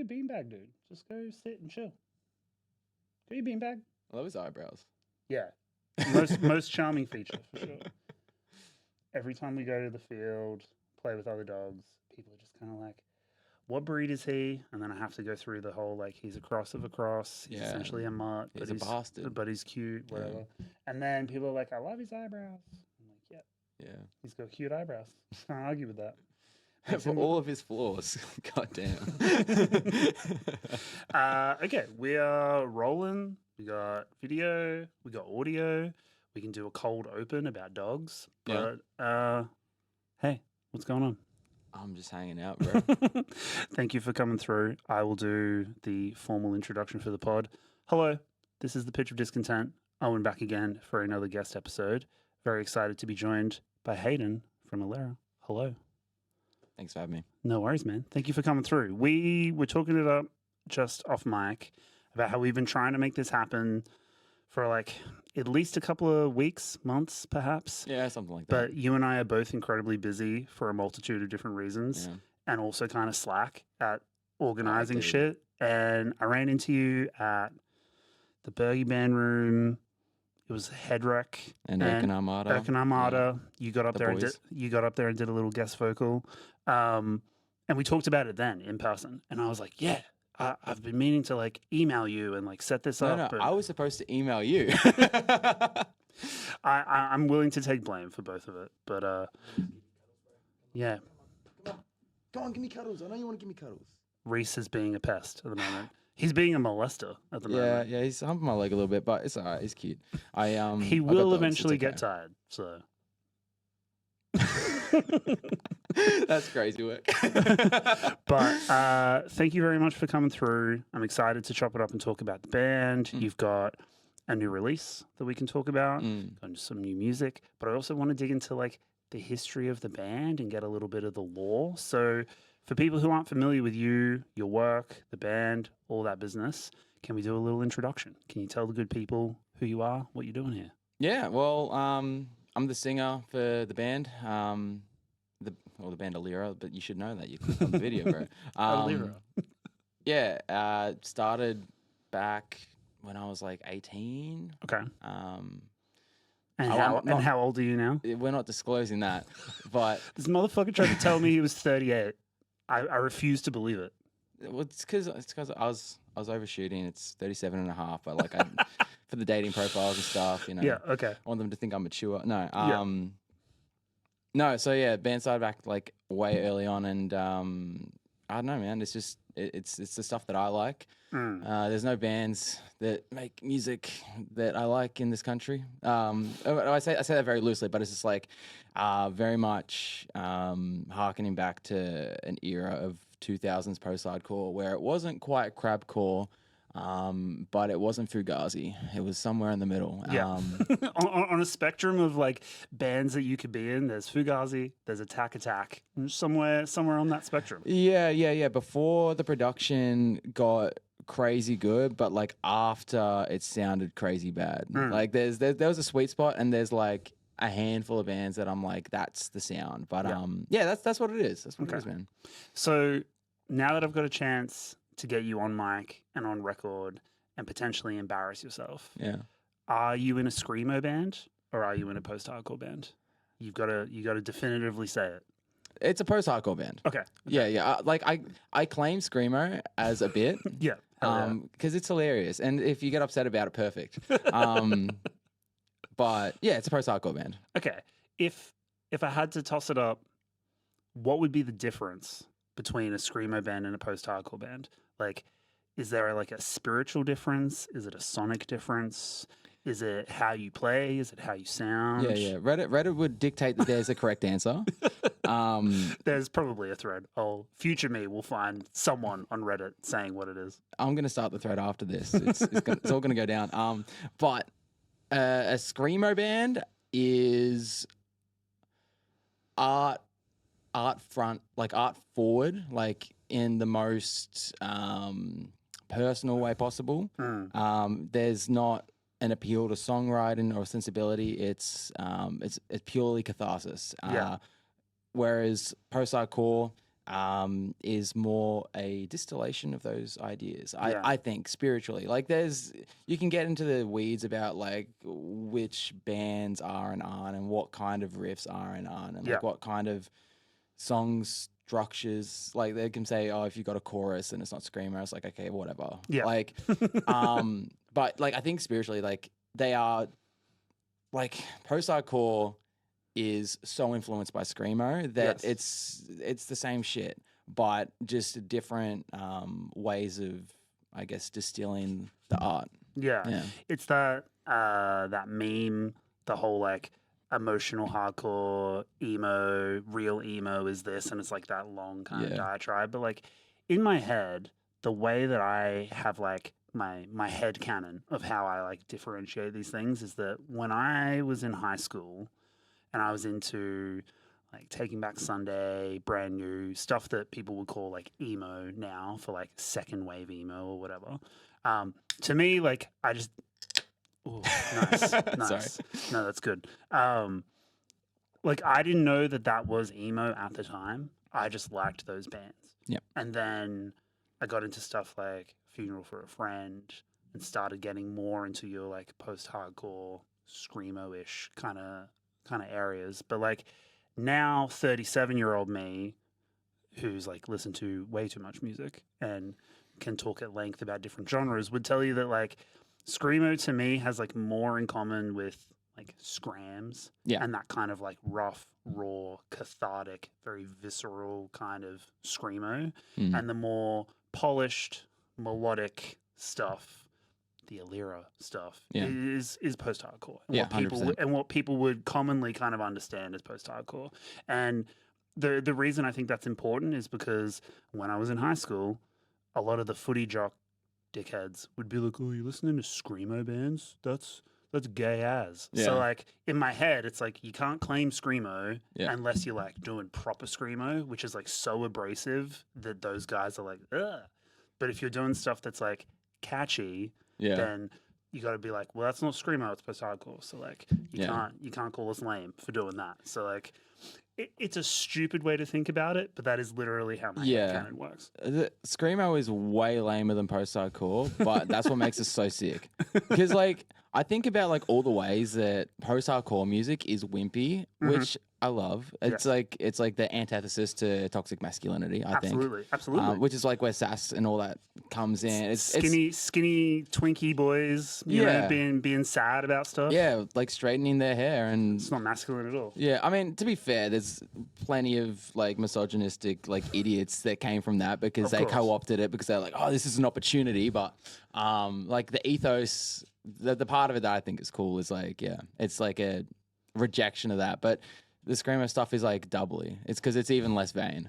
your beanbag, dude. Just go sit and chill. Go your beanbag. I love his eyebrows. Yeah. Most charming feature, for sure. Every time we go to the field, play with other dogs, people are just kind of like, what breed is he? And then I have to go through the whole, like, he's a cross of a cross. He's essentially a mutt. He's a bastard. But he's cute, whatever. Yeah. And then people are like, I love his eyebrows. I'm like, yep. Yeah. He's got cute eyebrows. Can't argue with that. For all of his flaws. God damn. Okay, we are rolling. We got video. We got audio. We can do a cold open about dogs. But, hey, what's going on? I'm just hanging out, bro. Thank you for coming through. I will do the formal introduction for the pod. Hello, this is the Pitch of Discontent. Owen back again for another guest episode. Very excited to be joined by Hayden from Alera. Hello. Thanks for having me. No worries, man. Thank you for coming through. We were talking it up just off mic about how we've been trying to make this happen for like at least a couple of weeks, months, perhaps. Yeah, something like that. But you and I are both incredibly busy for a multitude of different reasons and also kind of slack at organizing shit. And I ran into you at the Burdekin band room. It was Headwreck and Erkin Armada. Yeah. You got up there and did a little guest vocal. And we talked about it then in person. And I was like, yeah. I've been meaning to like email you and like set this up. No, I was supposed to email you. I'm willing to take blame for both of it, but yeah. Come on, give me cuddles. I know you want to give me cuddles. Reese is being a pest at the moment. He's being a molester at the moment. Yeah, he's humping my leg a little bit, but it's alright. He's cute. He will eventually get tired. So. That's crazy work. But thank you very much for coming through. I'm excited to chop it up and talk about the band. You've got a new release that we can talk about, got some new music, but I also want to dig into like the history of the band and get a little bit of the lore. So for people who aren't familiar with you, your work, the band, all that business, can we do a little introduction? Can you tell the good people who you are, what you're doing here? Yeah, well, I'm the singer for the band. The band Alera, but you should know that. You clicked on the video, bro. Alera. Yeah, started back when I was like 18. Okay. And how old are you now? We're not disclosing that, but... This motherfucker tried to tell me he was 38. I refuse to believe it. Well, it's because I was overshooting. It's 37 and a half, but like for the dating profiles and stuff, you know. Yeah, okay. I want them to think I'm mature. No, No, so yeah, band started back like way early on, and I don't know, man. It's just it's the stuff that I like. There's no bands that make music that I like in this country. I say that very loosely, but it's just like very much harkening back to an era of 2000s post-hardcore where it wasn't quite crabcore. But it wasn't Fugazi. It was somewhere in the middle. Yeah. On a spectrum of like bands that you could be in, there's Fugazi, there's Attack, somewhere on that spectrum. Yeah. Before the production got crazy good, but like after it sounded crazy bad. Like there was a sweet spot, and there's like a handful of bands that I'm like, that's the sound. But that's what it is. That's what it is, man. So now that I've got a chance to get you on mic and on record and potentially embarrass yourself. Yeah. Are you in a screamo band or are you in a post-hardcore band? You got to definitively say it. It's a post-hardcore band. Okay. Yeah. I claim screamo as a bit. Yeah. Because it's hilarious, and if you get upset about it, perfect. But yeah, it's a post-hardcore band. Okay. If I had to toss it up, what would be the difference between a screamo band and a post-hardcore band? Like, is there like a spiritual difference? Is it a sonic difference? Is it how you play? Is it how you sound? Yeah. Reddit would dictate that there's a correct answer. There's probably a thread. Future me will find someone on Reddit saying what it is. I'm going to start the thread after this. It's all going to go down. But a screamo band is art front, like art forward, like in the most personal way possible. There's not an appeal to songwriting or sensibility. It's purely catharsis. Whereas post-hardcore, is more a distillation of those ideas. I think spiritually, like you can get into the weeds about like which bands are and aren't, and what kind of riffs are and aren't, and like what kind of songs structures. Like they can say, oh, if you got a chorus and it's not screamo, it's like, okay, whatever. Yeah. Like, but like I think spiritually, like they are like post-hardcore is so influenced by screamo that it's the same shit, but just different ways of, I guess, distilling the art. Yeah. It's that that meme, the whole like emotional hardcore emo, real emo is this, and it's like that long kind of diatribe. But like in my head, the way that I have like my head canon of how I like differentiate these things is that when I was in high school and I was into like Taking Back Sunday, Brand New, stuff that people would call like emo now for like second wave emo or whatever. To me, like I just, ooh, nice. Sorry. No, that's good. Like I didn't know that was emo at the time. I just liked those bands. Yeah. And then I got into stuff like Funeral for a Friend and started getting more into your like post-hardcore, screamo-ish kind of areas. But like now 37-year-old me who's like listened to way too much music and can talk at length about different genres would tell you that like screamo to me has like more in common with like scrams and that kind of like rough, raw, cathartic, very visceral kind of screamo, and the more polished, melodic stuff, the Alera stuff, is post-hardcore. And what people would commonly kind of understand as post-hardcore. And the reason I think that's important is because when I was in high school, a lot of the footy jock dickheads would be like, "Oh, you listening to screamo bands? That's gay as." So like in my head, it's like you can't claim screamo unless you're like doing proper screamo, which is like so abrasive that those guys are like, ugh. But if you're doing stuff that's like catchy, then you got to be like, well, that's not screamo, it's post-hardcore. So like you can't call us lame for doing that. So like it's a stupid way to think about it, but that is literally how my headcanon works. Screamo is way lamer than post-hardcore, but that's what makes it so sick. Because like I think about like all the ways that post-hardcore music is wimpy, which I love. It's like the antithesis to toxic masculinity, I think. Absolutely. Which is like where sass and all that comes in. It's skinny Twinkie boys, you know, being sad about stuff. Yeah, like straightening their hair, and it's not masculine at all. Yeah, I mean, to be fair, there's plenty of like misogynistic like idiots that came from that because they co-opted it because they're like, oh, this is an opportunity. But like the ethos, the part of it that I think is cool is like, it's like a rejection of that. But the screamo stuff is like doubly. It's because it's even less vain.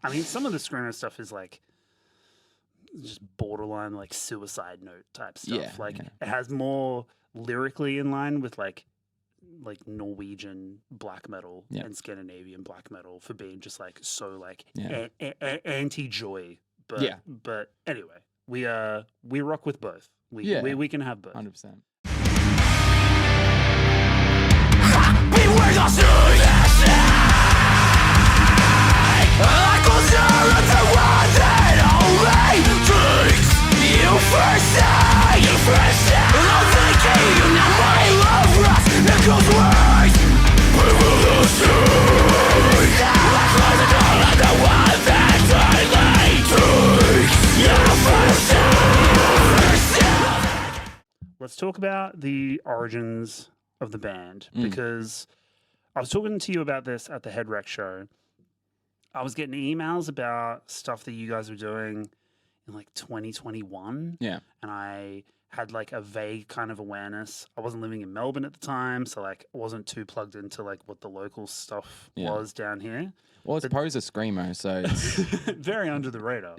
I mean, some of the screamo stuff is like just borderline like suicide note type stuff. It has more lyrically in line with like Norwegian black metal and Scandinavian black metal for being just like so like anti-joy. But anyway, we rock with both. We can have both. 100%. Beware the suicide! I consider the one that only takes you first time. I'm thinking you know my love rust. It goes worse. Beware the suicide! I close the door on the one that only takes you first time. Let's talk about the origins of the band, because I was talking to you about this at the Head Wreck show. I was getting emails about stuff that you guys were doing in like 2021. Yeah. And I had like a vague kind of awareness. I wasn't living in Melbourne at the time, so like I wasn't too plugged into like what the local stuff was down here. Well, it's pros a screamo, so it's very under the radar.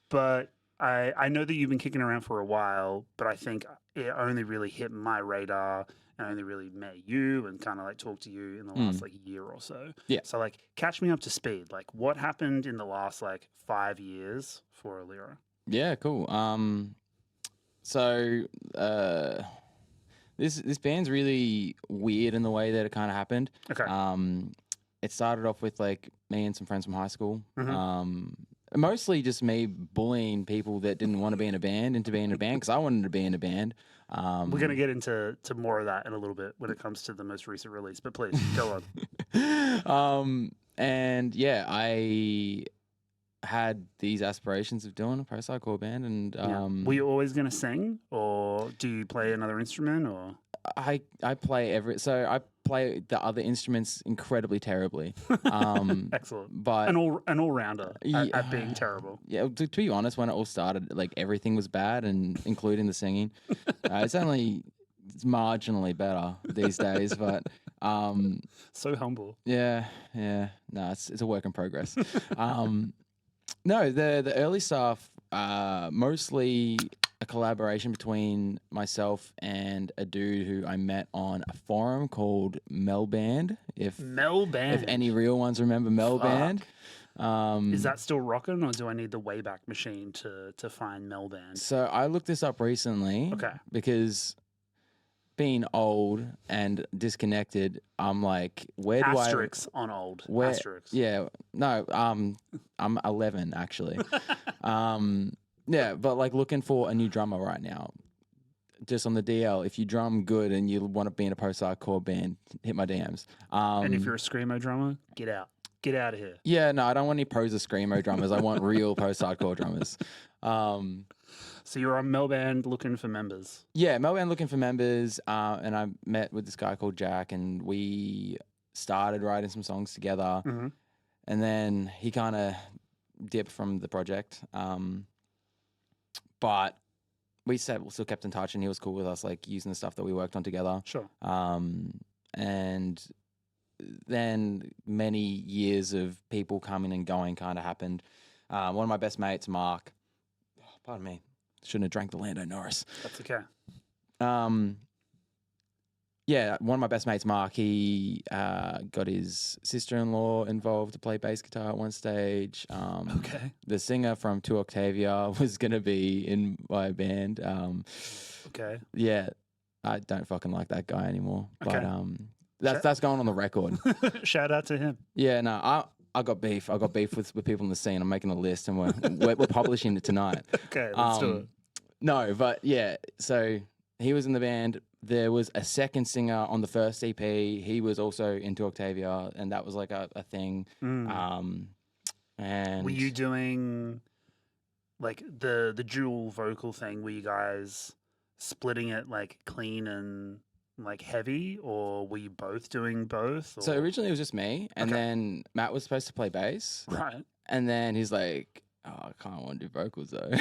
But I know that you've been kicking around for a while, but I think it only really hit my radar and I only really met you and kind of like talked to you in the last like year or so. Yeah. So like catch me up to speed. Like what happened in the last like 5 years for Alera? Yeah, cool. So this band's really weird in the way that it kind of happened. Okay. It started off with like me and some friends from high school. Mm-hmm. Mostly just me bullying people that didn't want to be in a band into being in a band because I wanted to be in a band. We're going to get into more of that in a little bit when it comes to the most recent release, but please go on. And yeah, I had these aspirations of doing a post-hardcore band, and were you always going to sing, or do you play another instrument, or? I play I play the other instruments incredibly terribly. Excellent. But an all rounder at being terrible. Yeah, to be honest, when it all started, like everything was bad, and including the singing. It's marginally better these days, but so humble. Yeah. No, it's a work in progress. No, the early stuff, mostly a collaboration between myself and a dude who I met on a forum called Melband. If any real ones remember Melband. Is that still rocking, or do I need the Wayback Machine to find Melband? So I looked this up recently. Okay. Because being old and disconnected, I'm like, where do Asterix on old. Asterix. Yeah. No, I'm 11 actually. Yeah, but like looking for a new drummer right now. Just on the DL, if you drum good and you want to be in a post-hardcore band, hit my DMs. And if you're a screamo drummer, get out. Get out of here. Yeah, no, I don't want any pros of screamo drummers. I want real post-hardcore drummers. So you're on Melband looking for members? Yeah, Melband looking for members. And I met with this guy called Jack, and we started writing some songs together. Mm-hmm. And then he kind of dipped from the project. But we still kept in touch, and he was cool with us, like using the stuff that we worked on together. Sure. And then many years of people coming and going kind of happened. One of my best mates, Mark, pardon me, shouldn't have drank the Lando Norris. That's okay. Yeah, one of my best mates, Mark, he got his sister-in-law involved to play bass guitar at one stage. Okay. The singer from Two Octavia was going to be in my band. Okay. Yeah, I don't fucking like that guy anymore. Okay. But that's going on the record. Shout out to him. Yeah, no, I got beef. I got beef with people in the scene. I'm making a list, and we're publishing it tonight. Okay, let's do it. No, but yeah, so he was in the band. There was a second singer on the first EP. He was also into Octavia, and that was like a thing. And were you doing like the dual vocal thing? Were you guys splitting it like clean and like heavy, or were you both doing both? Or? So originally it was just me, and then Matt was supposed to play bass. Right. And then he's like, "Oh, I kind of want to do vocals though."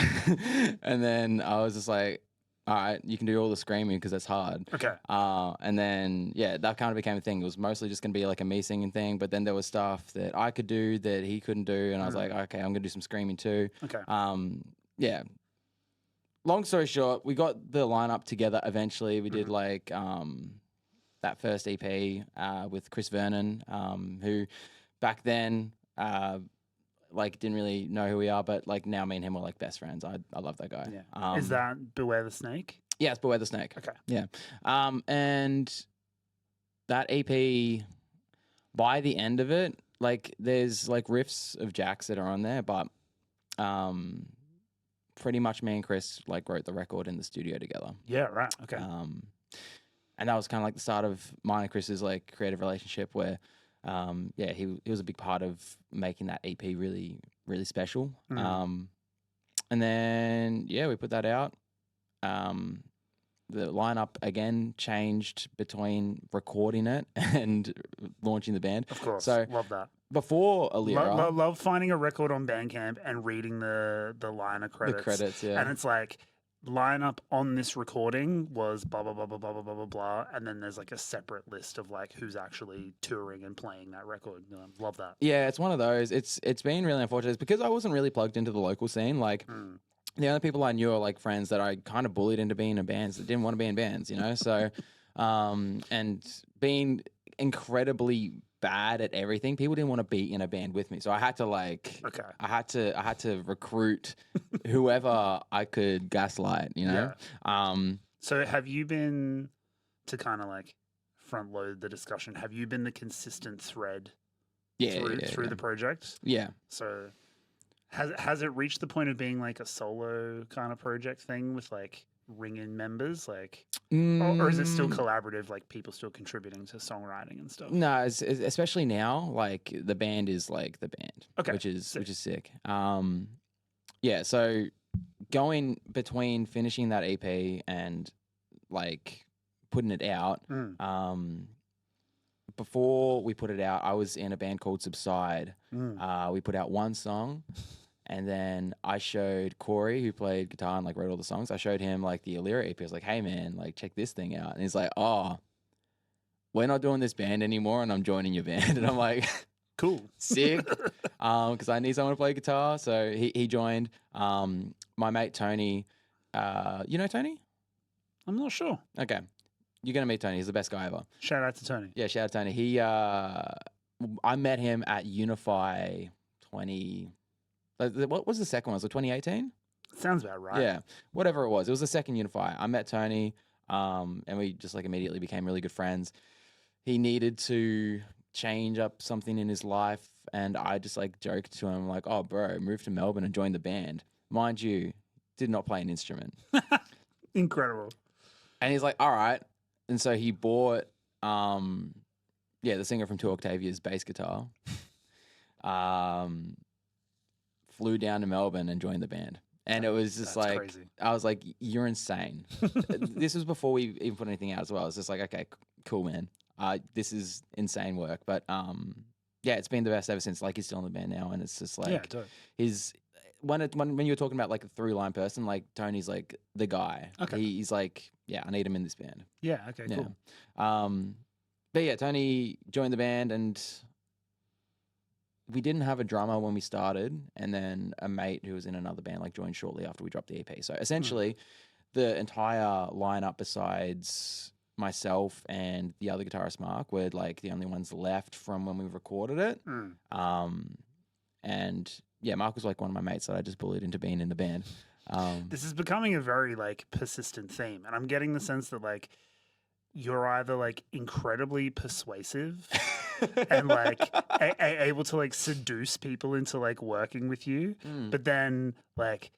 And then I was just like, all right, you can do all the screaming because that's hard. Okay. And then, yeah, that kind of became a thing. It was mostly just going to be like a me singing thing, but then there was stuff that I could do that he couldn't do, and I was like, okay, I'm going to do some screaming too. Okay. Yeah. Long story short, we got the lineup together eventually. We did like that first EP with Chris Vernon, who back then like didn't really know who we are, but like now me and him are like best friends. I love that guy. Yeah. Is that Beware the Snake? Yeah, it's Beware the Snake. Okay. Yeah. And that EP, by the end of it, like there's like riffs of Jack's that are on there, but pretty much me and Chris like wrote the record in the studio together. Yeah, right. Okay. And that was kind of like the start of mine and Chris's like creative relationship where yeah, he was a big part of making that EP really, really special. And then, yeah, we put that out. The lineup again changed between recording it and launching the band. Of course. So love that. Before Alera. Love finding a record on Bandcamp and reading the liner credits. The credits, yeah. And it's like, lineup on this recording was blah blah blah blah blah blah blah blah blah, and then there's like a separate list of like who's actually touring and playing that record. Love that. Yeah, it's one of those. It's been really unfortunate. It's because I wasn't really plugged into the local scene. Like the only people I knew are like friends that I kind of bullied into being in bands that didn't want to be in bands, you know. So, and being incredibly bad at everything, people didn't want to be in a band with me, so I had to like I had to recruit whoever I could gaslight, you know. So have you been, to kind of like front load the discussion, have you been the consistent thread through the project. Yeah. So has it reached the point of being like a solo kind of project thing with like ring-in members, like, or is it still collaborative, like people still contributing to songwriting and stuff? No, especially now, like the band is like the band, Okay, which is sick. Yeah, so going between finishing that EP and like putting it out, before we put it out, I was in a band called Subside. We put out one song. And then I showed Corey, who played guitar and like wrote all the songs. I showed him like the Alera EP. I was like, "Hey man, like check this thing out." And he's like, "Oh, we're not doing this band anymore, and I'm joining your band." And I'm like, "Cool, sick," because I need someone to play guitar. So he joined. My mate Tony, you know Tony? I'm not sure. Okay, you're gonna meet Tony. He's the best guy ever. Shout out to Tony. Yeah, shout out to Tony. He, I met him at Unify 20. What was the second one? Was it 2018? Sounds about right. Yeah, whatever it was. It was the second Unify. I met Tony, and we just like immediately became really good friends. He needed to change up something in his life, and I just like joked to him like, "Oh, bro, move to Melbourne and join the band." Mind you, did not play an instrument. Incredible. And he's like, "All right," and so he bought, the singer from Two Octavia's bass guitar. Flew down to Melbourne and joined the band. And it was just like, crazy. I was like, "You're insane." This was before we even put anything out as well. It's just like, okay, cool, man. This is insane work. But it's been the best ever since. Like, he's still in the band now. And it's just like, when you were talking about like a through line person, like Tony's like the guy. Okay. He's like, I need him in this band. Yeah. Okay, cool. But yeah, Tony joined the band, and we didn't have a drummer when we started, and then a mate who was in another band like joined shortly after we dropped the EP. So essentially, the entire lineup besides myself and the other guitarist Mark were like the only ones left from when we recorded it. And yeah, Mark was like one of my mates that I just bullied into being in the band. This is becoming a very like persistent theme, and I'm getting the sense that like you're either like incredibly persuasive and like able to like seduce people into like working with you, but then like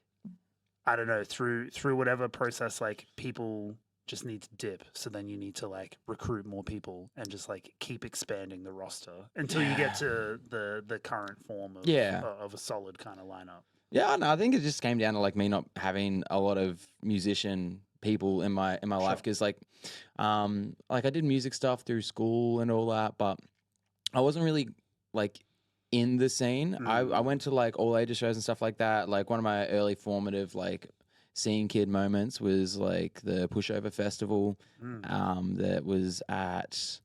I don't know, through whatever process, like people just need to dip, so then you need to like recruit more people and just like keep expanding the roster until you get to the current form of a solid kind of lineup. Yeah, no, I think it just came down to like me not having a lot of musician people in my life, because like I did music stuff through school and all that, but I wasn't really like in the scene. I went to like all ages shows and stuff like that. Like one of my early formative like scene kid moments was like the Pushover Festival that was at,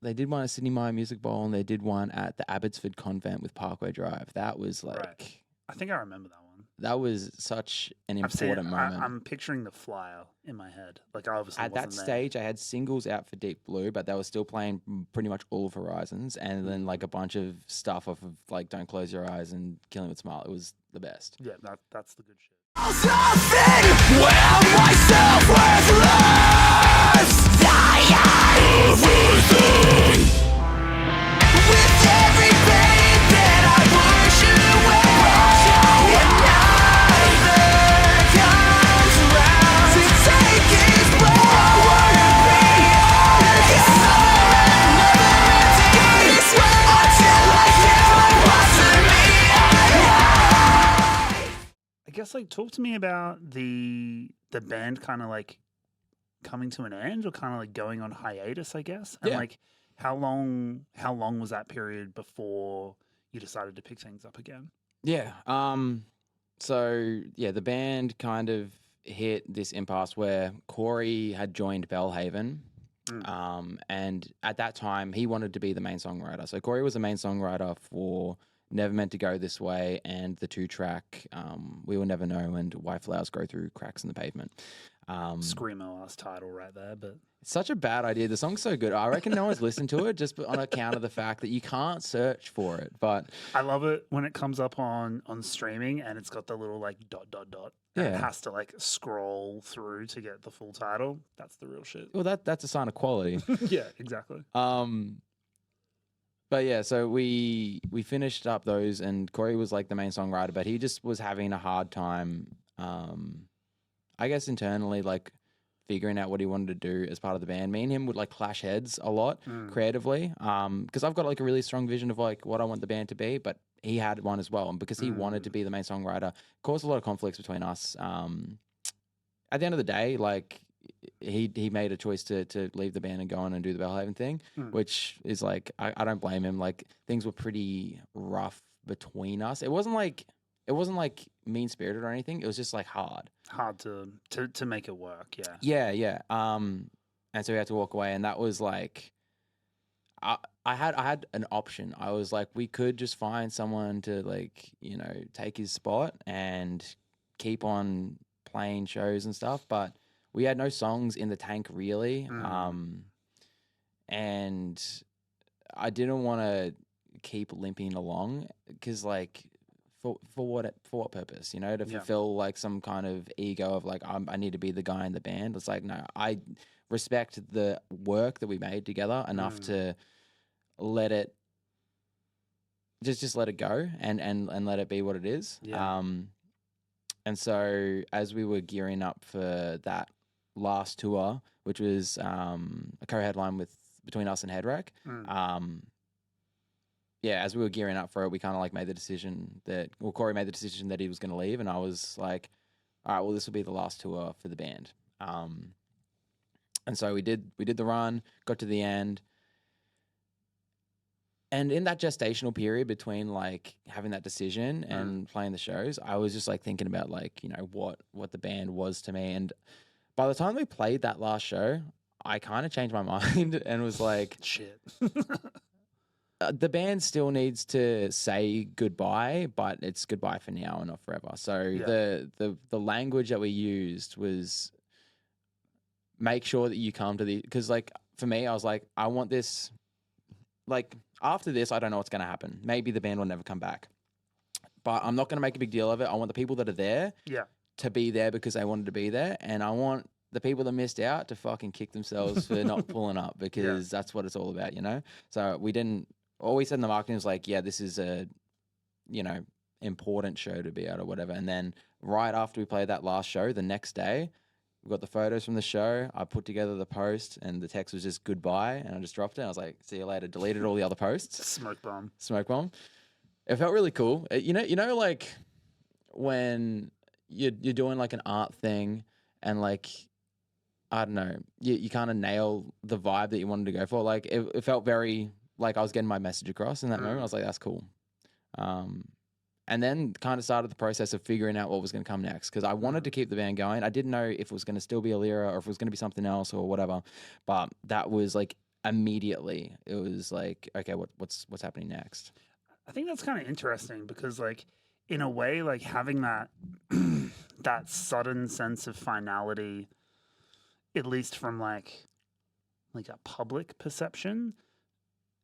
they did one at Sydney Myer Music Bowl, and they did one at the Abbotsford Convent with Parkway Drive. That was like, right. I think I remember that one. That was such an important moment. I'm picturing the flyer in my head. Like I obviously at that stage, I had singles out for Deep Blue, but they were still playing pretty much all of Horizons, and then like a bunch of stuff off of like Don't Close Your Eyes and Killing with Smile. It was the best. Yeah, that's the good shit. Something where my self-worth lives, dying everything. With every pain that I push away, and neither comes around to take its place. I wanna be honest, never empty this way until I get my I guess like talk to me about the band kind of like coming to an end, or kind of like going on hiatus, I guess. And like how long was that period before you decided to pick things up again? Yeah. So yeah, the band kind of hit this impasse where Corey had joined Bellhaven. And at that time he wanted to be the main songwriter. So Corey was the main songwriter for Never Meant to Go This Way and the 2-track We Will Never Know and Why Flowers Grow Through Cracks in the Pavement. Screamo ass title right there, but it's such a bad idea. The song's so good. I reckon no one's listened to it just on account of the fact that you can't search for it. But I love it when it comes up on streaming and it's got the little like ... And it has to like scroll through to get the full title. That's the real shit. Well, that's a sign of quality. Yeah, exactly. But But yeah, so we finished up those, and Corey was like the main songwriter, but he just was having a hard time, I guess internally, like figuring out what he wanted to do as part of the band. Me and him would like clash heads a lot creatively, because I've got like a really strong vision of like what I want the band to be, but he had one as well, and because he wanted to be the main songwriter, caused a lot of conflicts between us. At the end of the day, like he made a choice to leave the band and go on and do the Bellhaven thing, which is like I don't blame him. Like things were pretty rough between us. It wasn't like mean spirited or anything. It was just like hard to make it work. Yeah. And so we had to walk away, and that was like I had an option. I was like, we could just find someone to like, you know, take his spot and keep on playing shows and stuff, but we had no songs in the tank really. And I didn't want to keep limping along because like for what purpose, you know, to fulfill like some kind of ego of like I need to be the guy in the band. It's like, no, I respect the work that we made together enough to let it just let it go and let it be what it is. And so as we were gearing up for that last tour, which was a co-headline between us and Headwreck, as we were gearing up for it, we kind of like made the decision Corey made the decision that he was going to leave, and I was like, all right, well, this will be the last tour for the band. And so we did the run, got to the end. And in that gestational period between like having that decision and playing the shows, I was just like thinking about like, you know, what the band was to me. And by the time we played that last show, I kind of changed my mind and was like, shit. The band still needs to say goodbye, but it's goodbye for now and not forever. So the language that we used was make sure that you come to because like for me, I was like, I want this, like after this, I don't know what's going to happen. Maybe the band will never come back, but I'm not going to make a big deal of it. I want the people that are there to be there because they wanted to be there. And I want the people that missed out to fucking kick themselves for not pulling up because that's what it's all about, you know? So all we said in the marketing was like, yeah, this is a, you know, important show to be at or whatever. And then right after we played that last show, the next day, we got the photos from the show. I put together the post and the text was just goodbye. And I just dropped it. I was like, see you later. Deleted all the other posts. Smoke bomb. It felt really cool. You know, like when you're doing like an art thing and like, I don't know, you kind of nail the vibe that you wanted to go for. Like it felt very like I was getting my message across in that moment. I was like, that's cool. And then kind of started the process of figuring out what was going to come next because I wanted to keep the band going. I didn't know if it was going to still be Alera or if it was going to be something else or whatever. But that was like immediately, it was like, okay, what's happening next? I think that's kind of interesting because like in a way, like having that that sudden sense of finality, at least from like a public perception,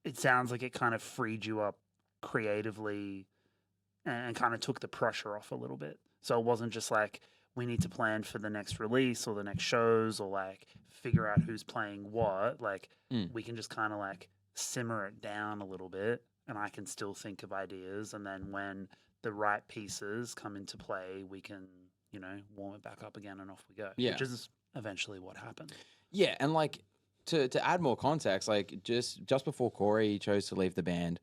it sounds like it kind of freed you up creatively and kind of took the pressure off a little bit. So it wasn't just like we need to plan for the next release or the next shows or like figure out who's playing what. Like we can just kind of like simmer it down a little bit and I can still think of ideas. And then when the right pieces come into play, we can, you know, warm it back up again and off we go. Yeah. Which is eventually what happened. Yeah. And like to add more context, like just before Corey chose to leave the band,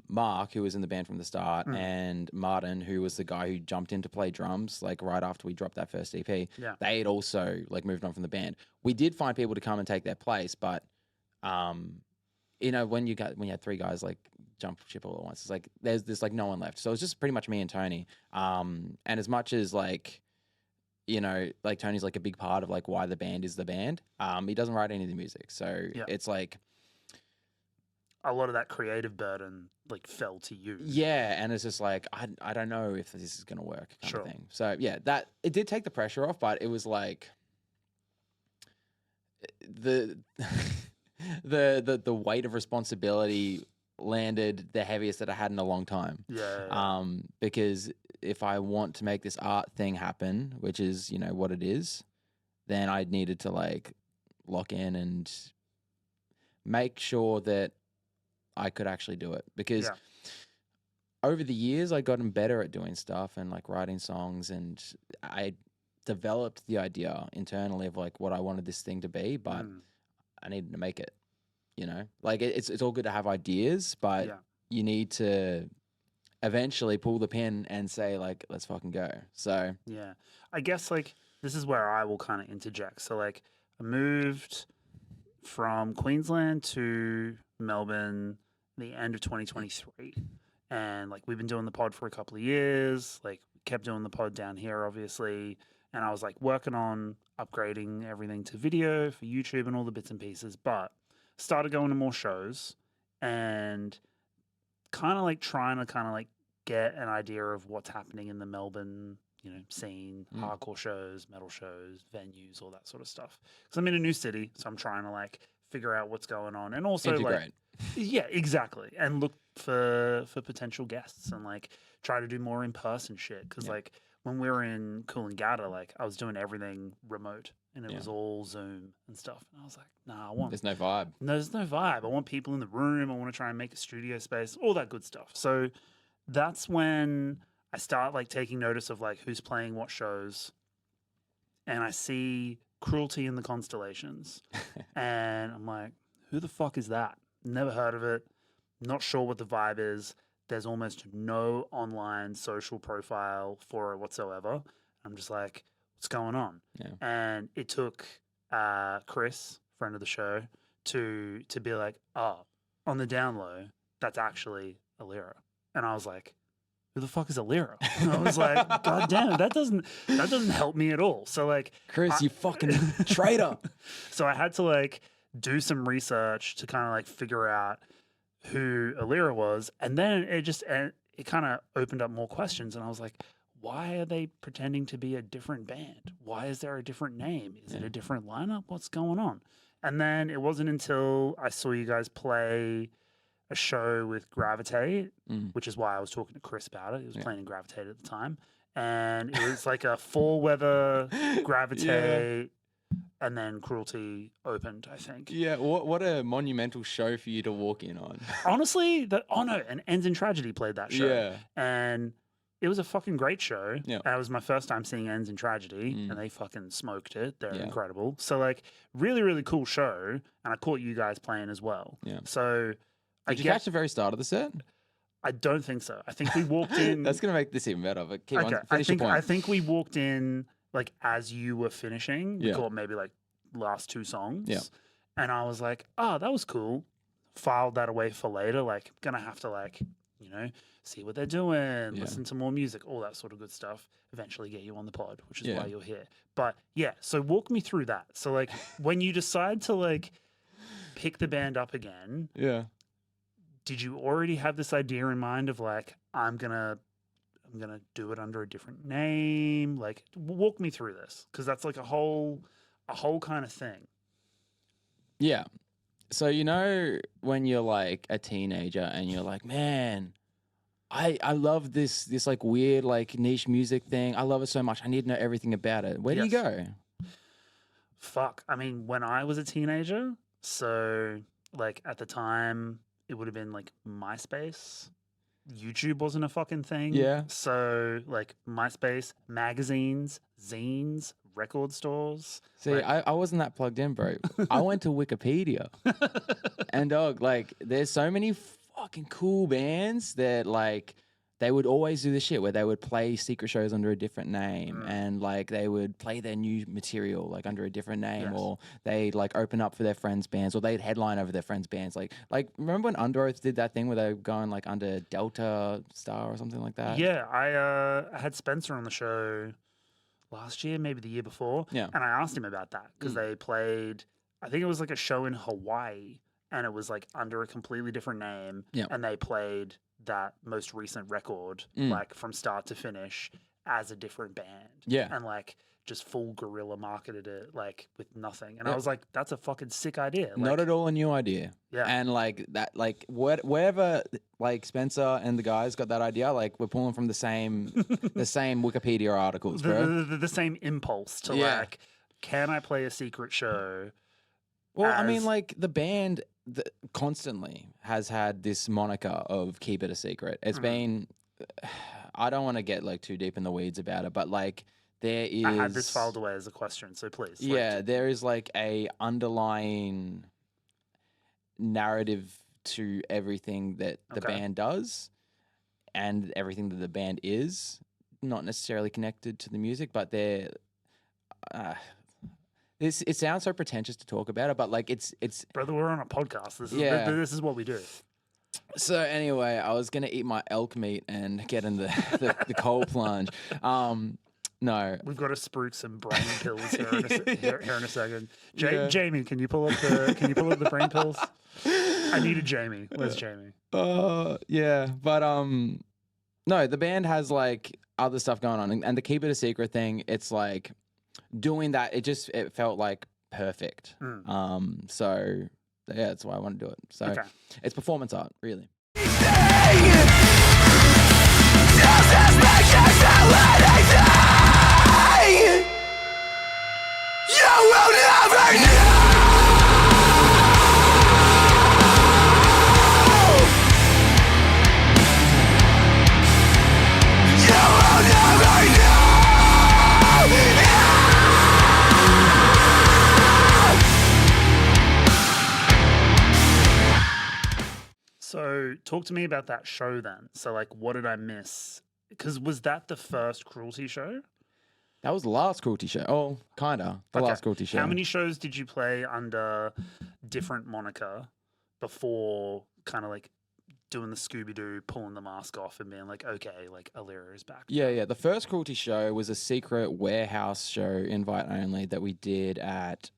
Mark, who was in the band from the start, and Martin, who was the guy who jumped in to play drums, like right after we dropped that first EP, they had also like moved on from the band. We did find people to come and take their place, but you know, when you had three guys like jump ship all at once, it's like there's like no one left. So it was just pretty much me and Tony. And as much as like, you know, like Tony's like a big part of like why the band is the band, he doesn't write any of the music. So it's like a lot of that creative burden like fell to you. Yeah, and it's just like I don't know if this is gonna work kind of thing. So yeah, that it did take the pressure off, but it was like the the weight of responsibility landed the heaviest that I had in a long time. Yeah. Because if I want to make this art thing happen, which is, you know, what it is, then I needed to like lock in and make sure that I could actually do it, because Yeah. over the years I gotten better at doing stuff and like writing songs, and I developed the idea internally of like what I wanted this thing to be, but I needed to make it, you know, like it's all good to have ideas, but Yeah. you need to eventually pull the pin and say like, let's fucking go. So Yeah. I guess like this is where I will kind of interject. So like I moved from Queensland to Melbourne the end of 2023. And like we've been doing the pod for a couple of years, like kept doing the pod down here obviously, and I was like working on upgrading everything to video for YouTube and all the bits and pieces, but started going to more shows and kind of like trying to kind of like get an idea of what's happening in the Melbourne, you know, scene, hardcore shows, metal shows, venues, all that sort of stuff. Because I'm in a new city, so I'm trying to like figure out what's going on, and also integrate. like, yeah, exactly, and look for potential guests and like try to do more in person shit. Because like when we were in Coolangatta, like I was doing everything remote, and it was all Zoom and stuff, and I was like, nah, There's no vibe. there's no vibe. I want people in the room. I want to try and make a studio space, all that good stuff. So that's when I start like taking notice of like who's playing what shows, and I see Cruelty in the Constellations, and I'm like, who the fuck is that? Never heard of it. Not sure what the vibe is. There's almost no online social profile for it whatsoever. I'm just like, what's going on? Yeah. And it took Chris, friend of the show, to be like, oh, on the down low, that's actually Alera. And I was like, who the fuck is Alera? And I was like, God damn, that doesn't help me at all. So like, Chris, you fucking traitor. so I had to like do some research to kind of like figure out who Alera was, and then it kind of opened up more questions, and I was like, why are they pretending to be a different band? Why is there a different name? Is it a different lineup? What's going on? And then it wasn't until I saw you guys play a show with Gravitate, which is why I was talking to Chris about it. He was playing in Gravitate at the time. And it was like a fall weather Gravitate, and then Cruelty opened, I think. Yeah, what a monumental show for you to walk in on. Honestly, and Ends in Tragedy played that show. Yeah. And it was a fucking great show. Yeah. And it was my first time seeing Ends in Tragedy, and they fucking smoked it. They're incredible. So, like, really, really cool show. And I caught you guys playing as well. Yeah. So, Did you catch the very start of the set? I don't think so. I think we walked in. That's going to make this even better, but keep on, I finish your point. think we walked in, like, as you were finishing. We Yeah. caught maybe, like, last two songs. Yeah. And I was like, oh, that was cool. Filed that away for later. Like, gonna have to, like, you know, see what they're doing, listen to more music, all that sort of good stuff. Eventually get you on the pod, which is why you're here. But yeah, so walk me through that. So like when you decide to like pick the band up again, did you already have this idea in mind of like, I'm gonna do it under a different name? Like walk me through this, because that's like a whole kind of thing. Yeah. So, you know, when you're like a teenager and you're like, man, I love this like weird like niche music thing. I love it so much. I need to know everything about it. Where do you go? Fuck. I mean, when I was a teenager, so like at the time it would have been like MySpace. YouTube wasn't a fucking thing. Yeah. So like MySpace, magazines, zines, record stores. See, like, I wasn't that plugged in, bro. I went to Wikipedia. And dog, like there's so many fucking cool bands that like they would always do this shit where they would play secret shows under a different name and like they would play their new material like under a different name, or they'd like open up for their friends' bands, or they'd headline over their friends' bands. Like remember when Under Oath did that thing where they were going like under Delta Star or something like that? Yeah, I had Spencer on the show last year, maybe the year before. Yeah. And I asked him about that because they played, I think it was like a show in Hawaii, and it was like under a completely different name. Yeah. And they played that most recent record, like from start to finish, as a different band. Yeah. And like just full guerrilla marketed it like with nothing. And I was like, that's a fucking sick idea. Like, Not at all a new idea. Yeah. And like that, like wherever like Spencer and the guys got that idea, like we're pulling from the same Wikipedia articles, bro. the same impulse to like, can I play a secret show? Well, I mean, as- like the band constantly has had this moniker of keep it a secret. It's been, I don't want to get like too deep in the weeds about it, but like there is. I had this filed away as a question, so please. Yeah, there is like a underlying narrative to everything that the band does and everything that the band is, not necessarily connected to the music, but they're. It sounds so pretentious to talk about it, but like it's brother, we're on a podcast. This is what we do. So anyway, I was gonna eat my elk meat and get in the cold plunge. No, we've got to spruik some brain pills here in a second. Jamie, can you pull up the brain pills? I need a Jamie. Where's Jamie? Yeah, but no, the band has like other stuff going on, and the keep it a secret thing. It's like doing that. It felt like perfect. So yeah, that's why I want to do it. So it's performance art, really. You will never know. You will never know. So talk to me about that show then. So like, what did I miss? Because was that the first Cruelty show? That was the last Cruelty show. Oh, kinda. The last Cruelty show. How many shows did you play under different moniker before kind of like doing the Scooby-Doo, pulling the mask off and being like, okay, like Alera is back? Yeah. The first Cruelty show was a secret warehouse show, invite only, that we did at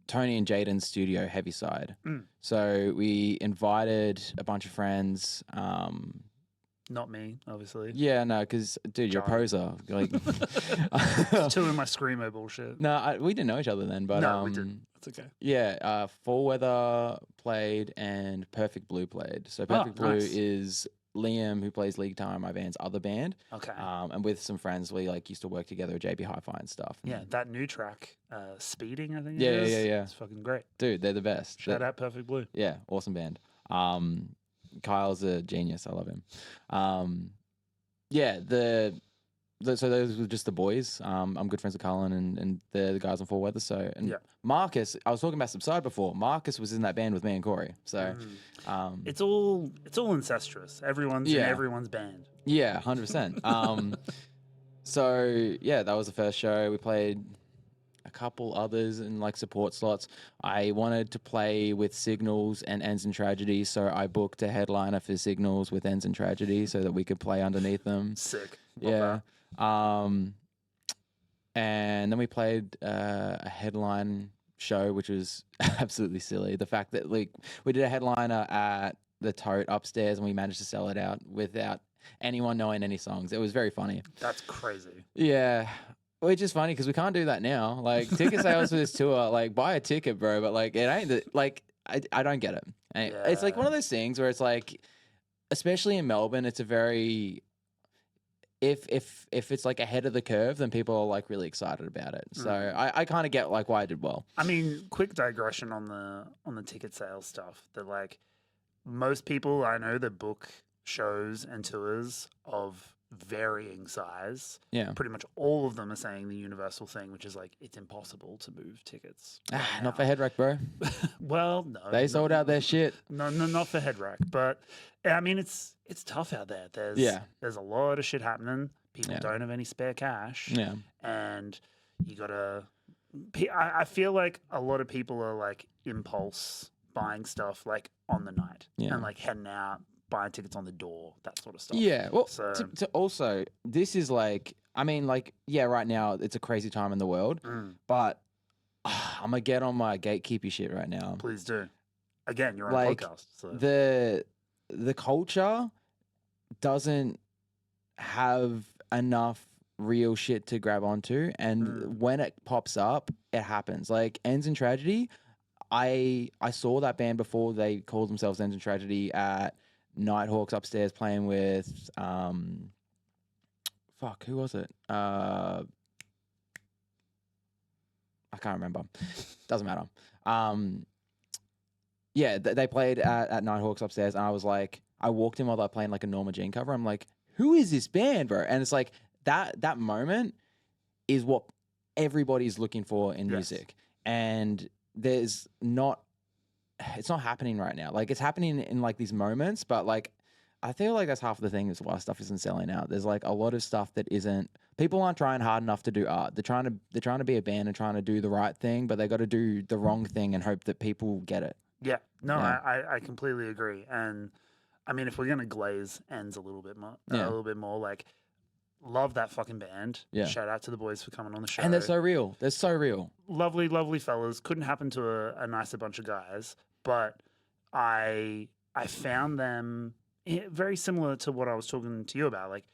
Tony and Jaden's studio, Heaviside. So we invited a bunch of friends. Not me, obviously. Yeah, no, because dude, you're a poser. Like, Two of my screamo bullshit. No, we didn't know each other then, but no, we didn't. That's okay. Yeah, Fall Weather played and Perfect Blue played. So Perfect Blue is Liam, who plays lead guitar in my band's other band. Okay. And with some friends, we like used to work together at JB Hi-Fi and stuff. Yeah, that new track, Speeding, I think. Yeah. It's fucking great. Dude, they're the best. Shout out Perfect Blue. Yeah, awesome band. Kyle's a genius. I love him. Yeah, so those were just the boys. I'm good friends with Colin and the guys on Fall Weather. So Marcus, I was talking about Subside before. Marcus was in that band with me and Corey. So it's all incestuous. Everyone's in everyone's band. Yeah, 100%. So yeah, that was the first show. We played a couple others in like support slots. I wanted to play with Signals and Ends in Tragedy, so I booked a headliner for Signals with Ends in Tragedy so that we could play underneath them. Sick. Yeah. And then we played a headline show, which was absolutely silly. The fact that like we did a headliner at the Tote upstairs and we managed to sell it out without anyone knowing any songs. It was very funny. That's crazy. Yeah. Which is funny because we can't do that now. Like ticket sales for this tour, like buy a ticket, bro. But like it ain't like I don't get it. It's like one of those things where it's like, especially in Melbourne, it's a very if it's like ahead of the curve, then people are like really excited about it. So I kind of get like why I did well. I mean, quick digression on the ticket sales stuff. That like most people I know that book shows and tours of varying size. Yeah. Pretty much all of them are saying the universal thing, which is like it's impossible to move tickets. Not for Headwreck, bro. Well, no. They sold out their shit. No, not for Headwreck. But I mean it's tough out there. There's a lot of shit happening. People don't have any spare cash. Yeah. And you gotta I feel like a lot of people are like impulse buying stuff like on the night. Yeah. And like heading out, buying tickets on the door, that sort of stuff. Yeah. Well, so, to also, this is like, I mean, like, yeah, right now it's a crazy time in the world, but I'm going to get on my gatekeepy shit right now. Please do. Again, you're on like, a podcast. So. The culture doesn't have enough real shit to grab onto, and when it pops up, it happens. Like, Ends in Tragedy, I saw that band before they called themselves Ends in Tragedy at Nighthawks upstairs playing with who was it? I can't remember. Doesn't matter. yeah, they played at Nighthawks upstairs, and I was like, I walked in while they were playing like a Norma Jean cover. I'm like, who is this band, bro? And it's like that moment is what everybody's looking for in music, and it's not happening right now. Like, it's happening in like these moments, but like I feel like that's half of the thing is why stuff isn't selling out. There's like a lot of stuff that isn't. People aren't trying hard enough to do art. They're trying to be a band and trying to do the right thing, but they got to do the wrong thing and hope that people get it. Yeah, no, Yeah. I completely agree. And I mean, if we're gonna glaze ends a little bit more, like, love that fucking band. Yeah. Shout out to the boys for coming on the show. And they're so real. They're so real. Lovely, lovely fellas. Couldn't happen to a nicer bunch of guys, but I found them very similar to what I was talking to you about, like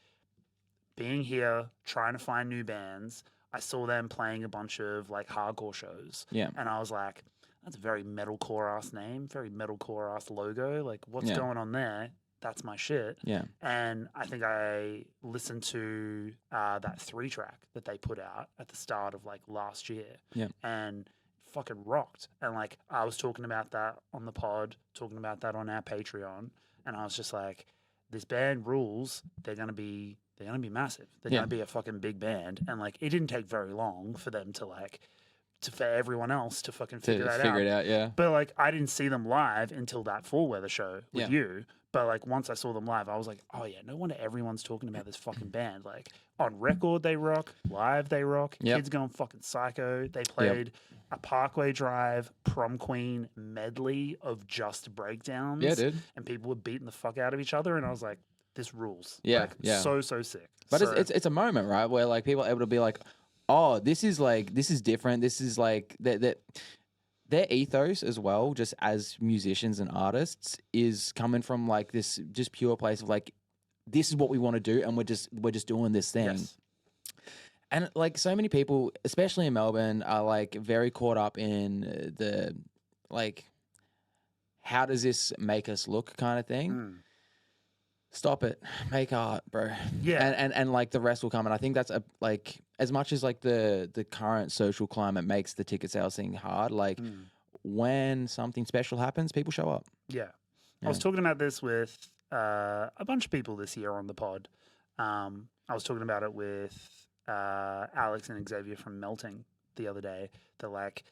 being here, trying to find new bands. I saw them playing a bunch of like hardcore shows. Yeah. And I was like, that's a very metalcore ass name, very metalcore ass logo. Like, what's Yeah. going on there? That's my shit. Yeah. And I think I listened to that 3-track that they put out at the start of like last year. Yeah. And fucking rocked. And like, I was talking about that on the pod, talking about that on our Patreon. And I was just like, this band rules. They're gonna be massive. They're Yeah. gonna be a fucking big band. And like, it didn't take very long for them to for everyone else to fucking figure that figure out. it out, yeah. But like, I didn't see them live until that Fall Weather show with Yeah. you. But like, once I saw them live, I was like, oh yeah, no wonder everyone's talking about this fucking band. Like, on record they rock, live they rock. Yep. Kids going fucking psycho. They played a Parkway Drive Prom Queen medley of just breakdowns. Yeah, dude. And people were beating the fuck out of each other, and I was like, this rules. Yeah, Like, yeah. so sick. But So- it's a moment, right, where like people are able to be like, oh, this is different. This is like that. Their ethos as well, just as musicians and artists, is coming from like this just pure place of like, this is what we want to do, and we're just doing this thing. Yes. And like so many people, especially in Melbourne, are like very caught up in the like, how does this make us look kind of thing. Mm. Stop it. Make art, bro. Yeah. And like the rest will come. And I think that's like as much as like the current social climate makes the ticket sales thing hard, like when something special happens, people show up. Yeah. I was talking about this with a bunch of people this year on the pod. I was talking about it with Alex and Xavier from Melting the other day. They're like,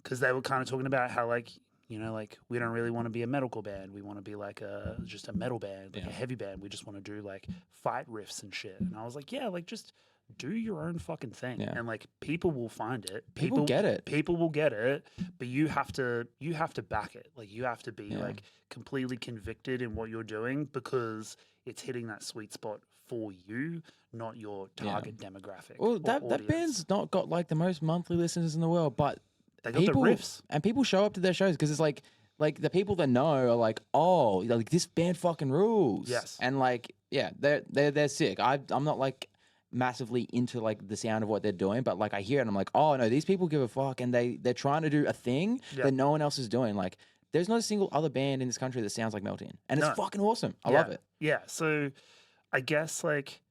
because they were kind of talking about how like, you know, like, we don't really want to be a metalcore band. We want to be like just a metal band, like a heavy band. We just want to do like fight riffs and shit. And I was like, yeah, like just do your own fucking thing. Yeah. And like people will find it. People get it. People will get it, but you have to back it. Like, you have to be like completely convicted in what you're doing, because it's hitting that sweet spot for you, not your target demographic. Well, or that audience. band's not got like the most monthly listeners in the world, but They got the riffs. and people show up to their shows because it's like the people that know are like, oh, like this band fucking rules. Yes. And like, yeah, they're sick. I'm not like massively into like the sound of what they're doing, but like I hear it and I'm like, oh no, these people give a fuck, and they're trying to do a thing that no one else is doing. Like, there's not a single other band in this country that sounds like Melting, and it's fucking awesome. I love it. Yeah. So I guess like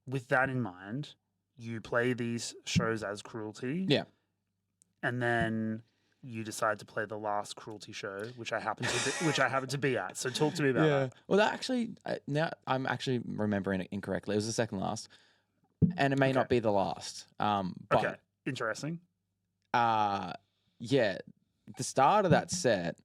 with that in mind, you play these shows as Cruelty. Yeah. And then you decide to play the last Cruelty show, which I happen to be at. So talk to me about that. Well, that actually now I'm actually remembering it incorrectly. It was the second last, and it may not be the last. But Okay. Interesting. yeah, the start of that set.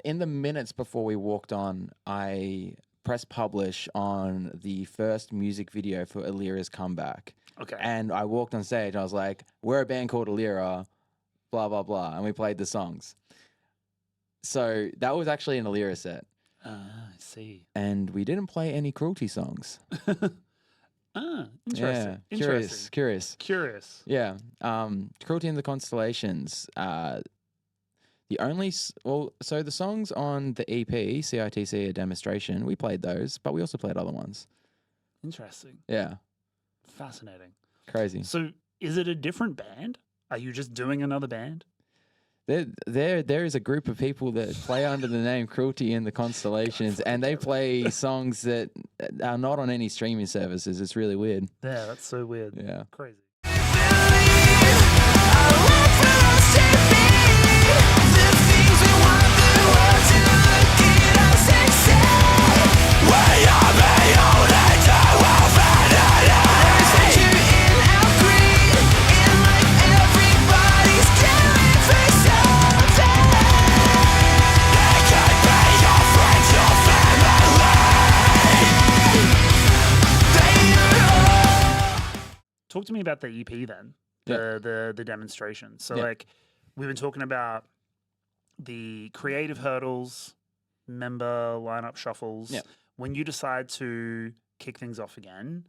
In the minutes before we walked on, I pressed publish on the first music video for Alera's comeback. Okay. And I walked on stage. I was like, we're a band called Alera, blah, blah, blah. And we played the songs. So that was actually an Alera set. I see. And we didn't play any Cruelty songs. Interesting. Yeah, Interesting. curious. Yeah. Cruelty and the Constellations. So the songs on the EP, CITC, a demonstration, we played those, but we also played other ones. Interesting. Yeah. Fascinating. Crazy. So is it a different band? Are you just doing another band? There is a group of people that play under the name Cruelty and the Constellations, and they play songs that are not on any streaming services. It's really weird. Yeah, that's so weird. Yeah. Crazy. I want for us to be Talk to me about the EP then, the demonstration. So like we've been talking about the creative hurdles, member lineup shuffles. Yeah. When you decide to kick things off again,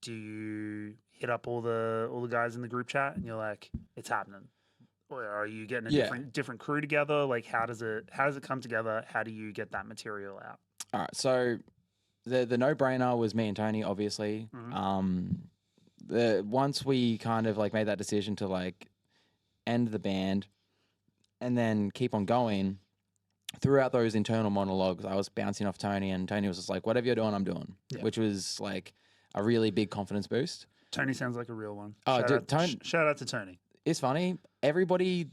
do you hit up all the guys in the group chat and you're like, it's happening? Or are you getting a different crew together? Like how does it come together? How do you get that material out? All right, so the no brainer was me and Tony, obviously. Once we kind of like made that decision to like end the band and then keep on going, throughout those internal monologues, I was bouncing off Tony, and Tony was just like, whatever you're doing, I'm doing, which was like a really big confidence boost. Tony sounds like a real one. Oh, Shout out to Tony. It's funny. Everybody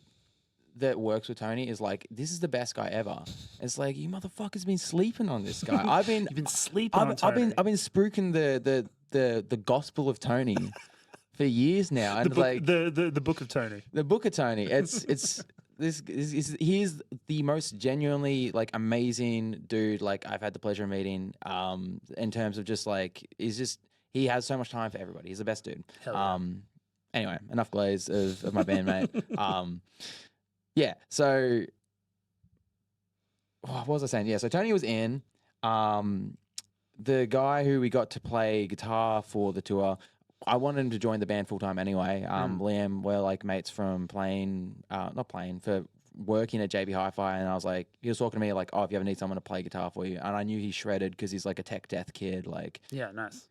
that works with Tony is like, this is the best guy ever. It's like, you motherfuckers been sleeping on this guy. You've been sleeping on Tony. I've been spruiking the gospel of Tony for years now. And the book of Tony. The book of Tony. He's the most genuinely like amazing dude like I've had the pleasure of meeting. In terms of just like he has so much time for everybody. He's the best dude. Anyway, enough glaze of my bandmate. Yeah. So what was I saying? Yeah. So Tony was in. The guy who we got to play guitar for the tour, I wanted him to join the band full time anyway. Liam, we're like mates from for working at JB Hi-Fi, and I was like, he was talking to me like, oh, if you ever need someone to play guitar for you, and I knew he shredded because he's like a tech death kid, like. Yeah, nice.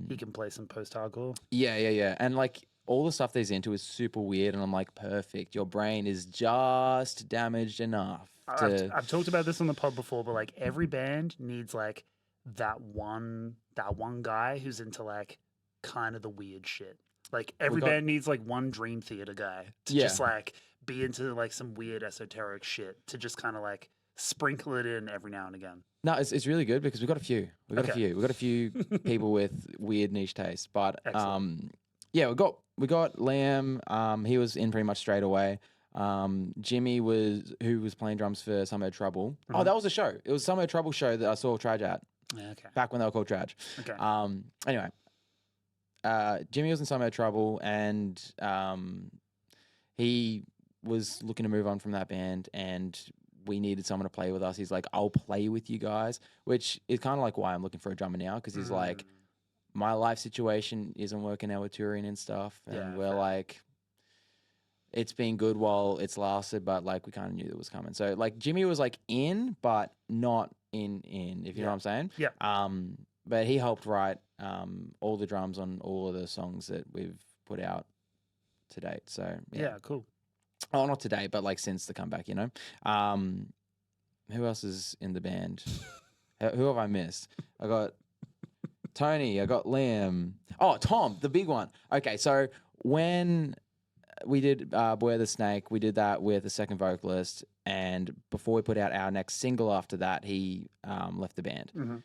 He can play some post-hardcore. Yeah, and like all the stuff that he's into is super weird, and I'm like, perfect. Your brain is just damaged enough. I've talked about this on the pod before, but like every band needs like that one guy who's into like kind of the weird shit. Like every band needs like one Dream Theater guy to just like be into like some weird esoteric shit to just kind of like sprinkle it in every now and again. No, it's really good because we've got a few. We've got a few people with weird niche tastes. But yeah, we got Liam. He was in pretty much straight away. Jimmy who was playing drums for Summer Trouble. Oh, that was a show. It was Summer Trouble show that I saw Traj at. Okay. Back when they were called Traj. Okay. Anyway, Jimmy was in Summer Trouble, and he was looking to move on from that band, and we needed someone to play with us. He's like, I'll play with you guys, which is kind of like why I'm looking for a drummer now, because he's like, my life situation isn't working out with touring and stuff, and we're like, it's been good while it's lasted, but like we kind of knew that was coming. So like Jimmy was like in, but not in, if you know what I'm saying. Yeah. But he helped write all the drums on all of the songs that we've put out to date. So yeah, cool. Oh, not today, but like since the comeback, you know. Who else is in the band? Who have I missed? I got Tony. I got Liam. Oh, Tom, the big one. Okay, so when we did Beware the Snake, we did that with a second vocalist, and before we put out our next single after that, he left the band.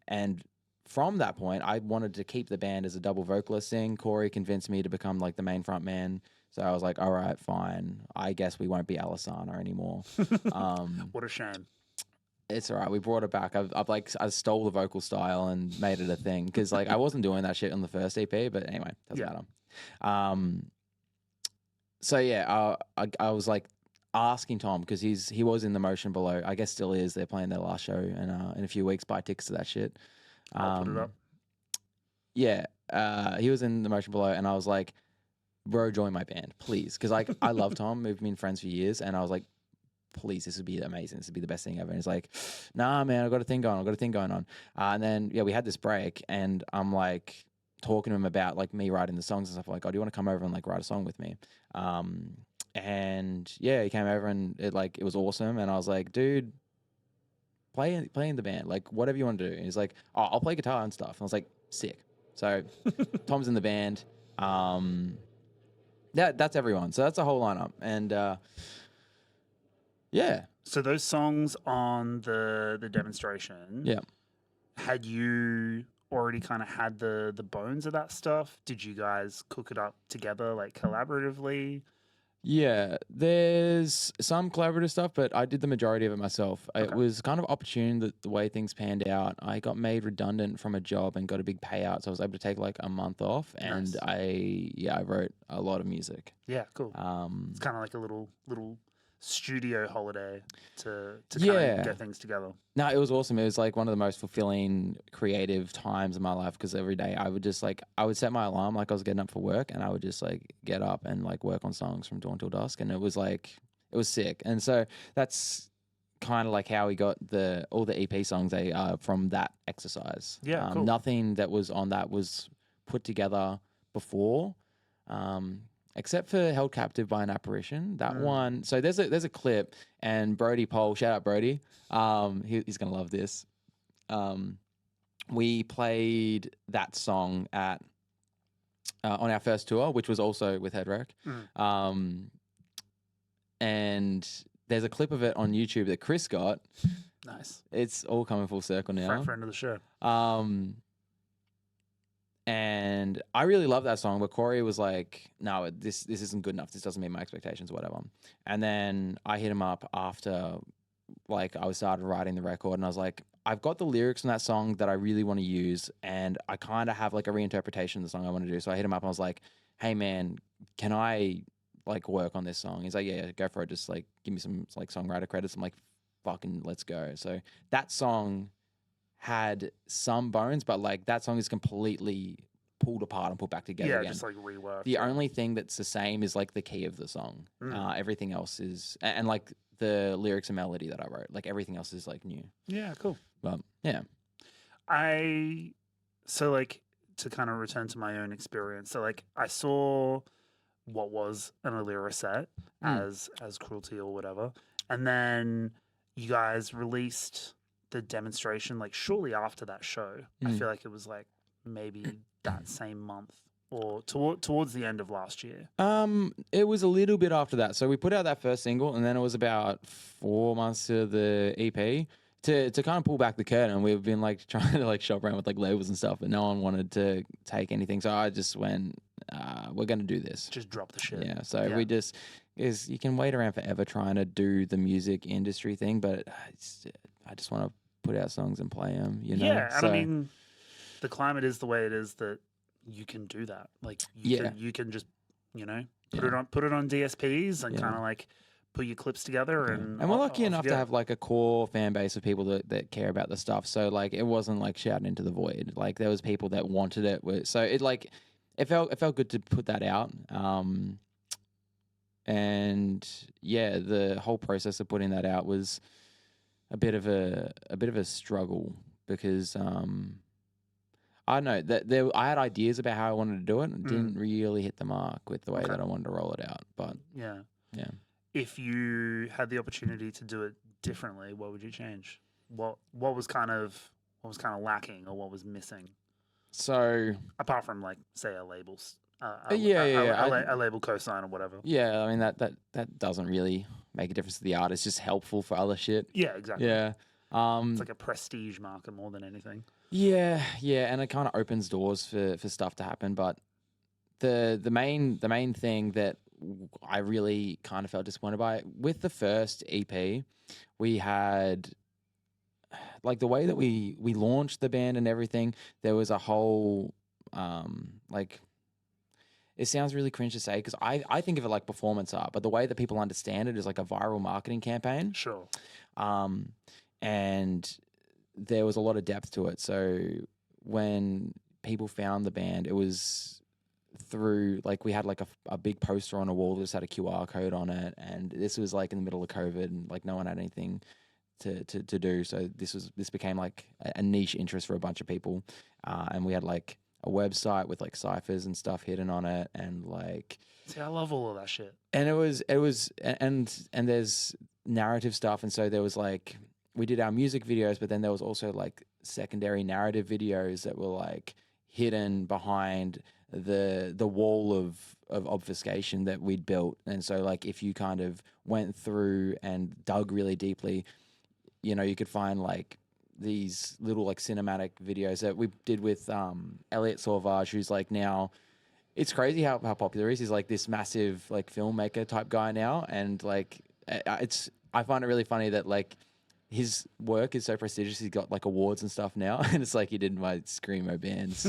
And from that point, I wanted to keep the band as a double vocalist thing. Corey convinced me to become like the main front man. So I was like, all right, fine. I guess we won't be Alisana anymore. What a shame. It's all right. We brought it back. I stole the vocal style and made it a thing because like I wasn't doing that shit on the first EP. But anyway, doesn't matter. So yeah, I was like asking Tom because he was in the Motion Below. I guess still is. They're playing their last show in a few weeks. Buy tickets to that shit. I'll put it up. Yeah, he was in the Motion Below, and I was like, bro, join my band, please. Because like I love Tom. We've been friends for years, and I was like, please, this would be amazing. This would be the best thing ever. And he's like, nah, man, I've got a thing going on. And then we had this break, and I'm like talking to him about like me writing the songs and stuff. Like, oh, do you want to come over and like write a song with me? And yeah, he came over, and it was awesome. And I was like, dude, play in the band, like whatever you want to do. And he's like, oh, I'll play guitar and stuff. And I was like, sick. So Tom's in the band. That's everyone. So that's the whole lineup. And yeah. So those songs on the demonstration, had you already kind of had the bones of that stuff? Did you guys cook it up together, like collaboratively? Yeah, there's some collaborative stuff, but I did the majority of it myself. It Okay. was kind of opportune that the way things panned out. I got made redundant from a job and got a big payout, so I was able to take like a month off, and Nice. I wrote a lot of music. Yeah, cool. It's kind of like a little studio holiday to kind Yeah. of get things together. No, it was awesome. It was like one of the most fulfilling creative times of my life because every day I would just like, I would set my alarm like I was getting up for work, and I would just like get up and like work on songs from dawn till dusk. And it was like, it was sick. And so that's kind of like how we got all the EP songs from that exercise. Yeah, cool. Nothing that was on that was put together before. Except for Held Captive by an Apparition. That one. So there's a clip, and Brody Pole, shout out Brody. He's gonna love this. We played that song at on our first tour, which was also with Headwreck. And there's a clip of it on YouTube that Chris got. Nice. It's all coming full circle now. Friend of the show. And I really love that song, but Corey was like, no, this isn't good enough. This doesn't meet my expectations, whatever. And then I hit him up after like I started writing the record, and I was like, I've got the lyrics from that song that I really want to use, and I kind of have like a reinterpretation of the song I want to do. So I hit him up and I was like, hey man, can I like work on this song? He's like, yeah, go for it. Just like give me some like songwriter credits. I'm like, fucking let's go. So that song had some bones, but like that song is completely pulled apart and put back together Yeah, again. just like reworked. The only thing that's the same is like the key of the song. Everything else is, and like the lyrics and melody that I wrote, like everything else is like new. Yeah, cool. But yeah. So like to kind of return to my own experience. So like I saw what was an Alera set as Cruelty or whatever, and then you guys released the demonstration like shortly after that show. I feel like it was like maybe that same month or towards the end of last year. It was a little bit after that. So we put out that first single, and then it was about 4 months to the EP to kind of pull back the curtain. We've been like trying to like shop around with like labels and stuff, but no one wanted to take anything. So I just went, we're going to do this. Just drop the shit. Yeah. So we just, you can wait around forever trying to do the music industry thing, but I just want to put out songs and play them, you know? Yeah. And I mean, the climate is the way it is that you can do that. Like you can just, you know, put it on DSPs and kind of like put your clips together and we're lucky enough to have like a core fan base of people that care about the stuff. So like it wasn't like shouting into the void. Like there was people that wanted it. So it like it felt good to put that out. And yeah, the whole process of putting that out was a bit of a struggle because I don't know that I had ideas about how I wanted to do it and didn't really hit the mark with the way that I wanted to roll it out. But yeah. If you had the opportunity to do it differently, what would you change? What was kind of lacking or what was missing? So apart from like say a label's a label cosign or whatever. Yeah, I mean that doesn't really make a difference to the art. It's just helpful for other shit. Yeah, exactly. Yeah. It's like a prestige marker more than anything. Yeah, and it kind of opens doors for stuff to happen. But the main thing that I really kind of felt disappointed by with the first EP, we had like the way that we launched the band and everything. There was a whole like. It sounds really cringe to say because I think of it like performance art, but the way that people understand it is like a viral marketing campaign. Sure. And there was a lot of depth to it. So when people found the band, it was through like we had like a big poster on a wall that just had a QR code on it, and this was like in the middle of COVID and like no one had anything to do. So this became like a niche interest for a bunch of people, and we had like a website with like ciphers and stuff hidden on it, and like see, I love all of that shit. And it was and there's narrative stuff, and so there was like we did our music videos, but then there was also like secondary narrative videos that were like hidden behind the wall of obfuscation that we'd built. And so like if you kind of went through and dug really deeply, you know, you could find like these little like cinematic videos that we did with Elliot Sauvage, who's like now. It's crazy how popular he is. He's like this massive like filmmaker type guy now, and like I find it really funny that like his work is so prestigious. He's got like awards and stuff now, and it's like he did my screamo bands,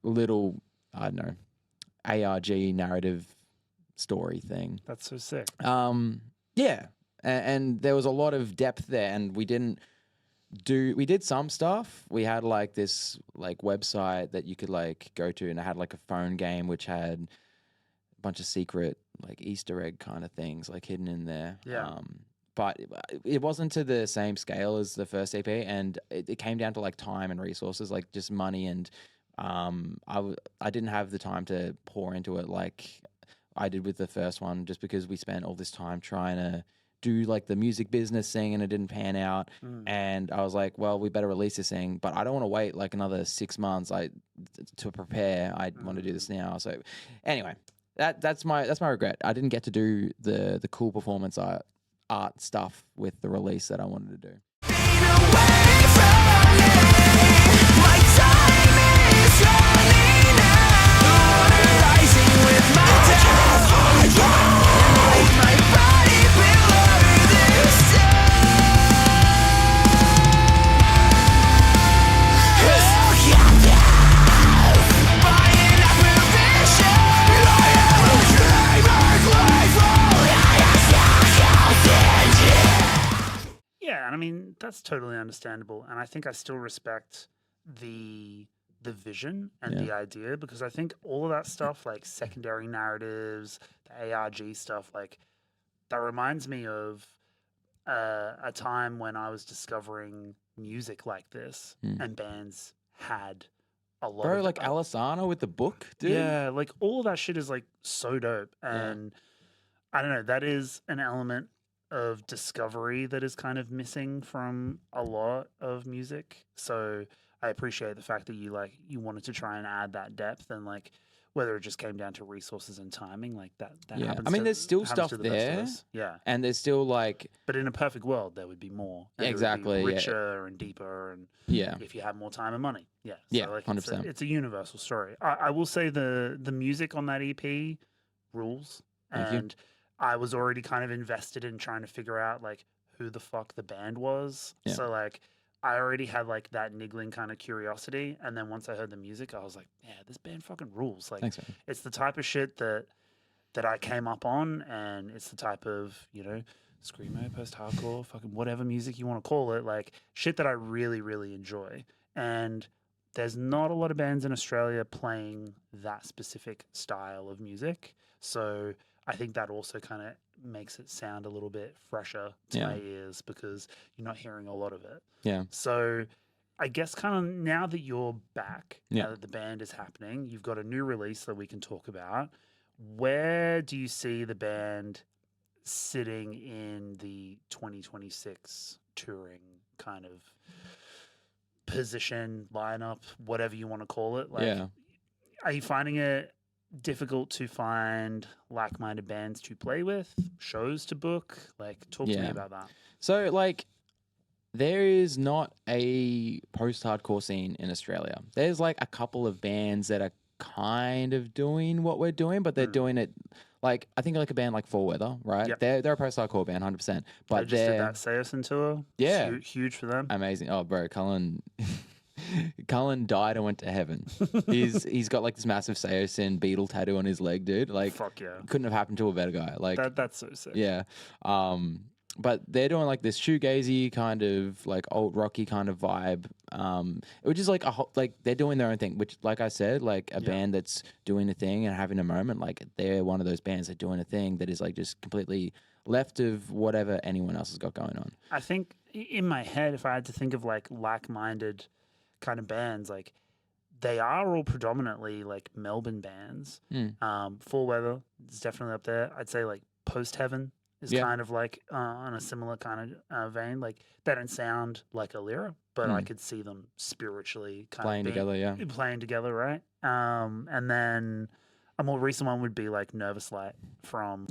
little I don't know, ARG narrative story thing. That's so sick. Yeah, and there was a lot of depth there, and we did some stuff. We had like this like website that you could like go to, and it had like a phone game which had a bunch of secret like Easter egg kind of things like hidden in there. Yeah. But it wasn't to the same scale as the first EP, and it came down to like time and resources, like just money, and I didn't have the time to pour into it like I did with the first one, just because we spent all this time trying to do like the music business thing and it didn't pan out. And I was like, well, we better release this thing, but I don't want to wait like another 6 months to prepare. I want to do this now. So anyway, that's my regret. I didn't get to do the cool performance art stuff with the release that I wanted to do. I mean, that's totally understandable. And I think I still respect the vision and the idea, because I think all of that stuff, like secondary narratives, the ARG stuff, like that reminds me of a time when I was discovering music like this and bands had a lot of like Alisana with the book, dude. Yeah, like all of that shit is like so dope. And I don't know, that is an element of discovery that is kind of missing from a lot of music. So I appreciate the fact that you wanted to try and add that depth, and like whether it just came down to resources and timing, like that happens. I mean, there's still happens stuff to the best of there. us. Yeah. And there's still like, but in a perfect world there would be more. And exactly, it would be richer and deeper, and if you had more time and money. Yeah. So like 100%. It's a universal story. I will say the music on that EP rules. And I was already kind of invested in trying to figure out like who the fuck the band was. Yeah. So like I already had like that niggling kind of curiosity. And then once I heard the music, I was like, yeah, this band fucking rules. Like, thanks, man. It's the type of shit that I came up on, and it's the type of, screamo, post-hardcore, fucking whatever music you want to call it, like shit that I really, really enjoy. And there's not a lot of bands in Australia playing that specific style of music. So I think that also kind of makes it sound a little bit fresher to my ears, because you're not hearing a lot of it. Yeah. So I guess kind of now that you're back, now that the band is happening, you've got a new release that we can talk about. Where do you see the band sitting in the 2026 touring kind of position, lineup, whatever you want to call it? Like, are you finding it difficult to find like-minded bands to play with, shows to book? Like, talk to me about that. So, like, there is not a post-hardcore scene in Australia. There's like a couple of bands that are kind of doing what we're doing, but they're doing it like, I think like a band like Full Weather, right? Yep. They're a post-hardcore band, 100%. But they just did that Seosin tour. Yeah. Huge for them. Amazing. Oh, bro, Cullen died and went to heaven. He's got like this massive Seosin beetle tattoo on his leg, dude. Like, fuck yeah, couldn't have happened to a better guy. Like that's so sick. Yeah. But they're doing like this shoegazy kind of like old rocky kind of vibe, which is like like they're doing their own thing. Which, like I said, like a band that's doing a thing and having a moment. Like they're one of those bands that are doing a thing that is like just completely left of whatever anyone else has got going on. I think in my head, if I had to think of like-minded kind of bands, like they are all predominantly like Melbourne bands. Full Weather is definitely up there. I'd say like Post Heaven is kind of like on a similar kind of vein. Like they don't sound like Alera, but I could see them spiritually kind playing of playing together, right? And then a more recent one would be like Nervous Light from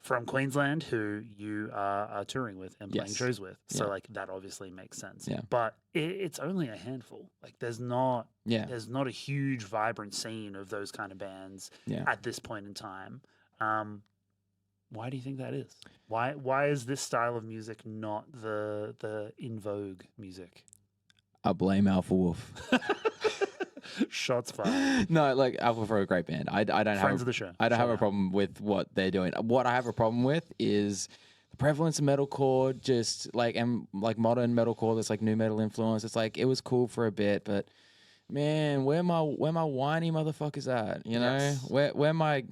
from Queensland who you are touring with and playing Yes. shows with. So Yeah. like that obviously makes sense. Yeah. But it's only a handful. Like there's not a huge vibrant scene of those kind of bands at this point in time. Why do you think that is? Why is this style of music not the in vogue music? I blame Alpha Wolf. Shots fired. No, like Alpha Wolf are a great band. I don't Friends of the show. I don't Shout have a out. problem with what they're doing. What I have a problem with is the prevalence of metalcore, just like modern metalcore. That's like new metal influence. It's like it was cool for a bit, but man, where my whiny motherfuckers at? You know, Yes. where my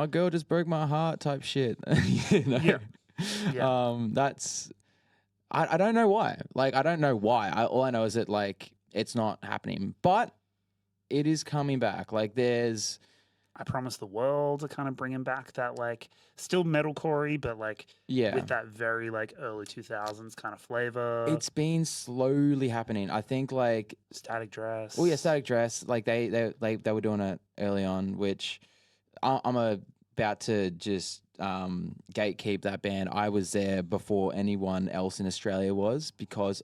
girl just broke my heart type shit. You know? Yeah. That's I don't know why. Like I don't know why. All I know is that like it's not happening, but it is coming back. Like there's I Promise the World are kind of bringing back that like still metalcore-y, but like with that very like early 2000s kind of flavor. It's been slowly happening. I think like Static Dress. Oh yeah, Static Dress. Like they were doing it early on, which I'm about to just gatekeep that band. I was there before anyone else in Australia was because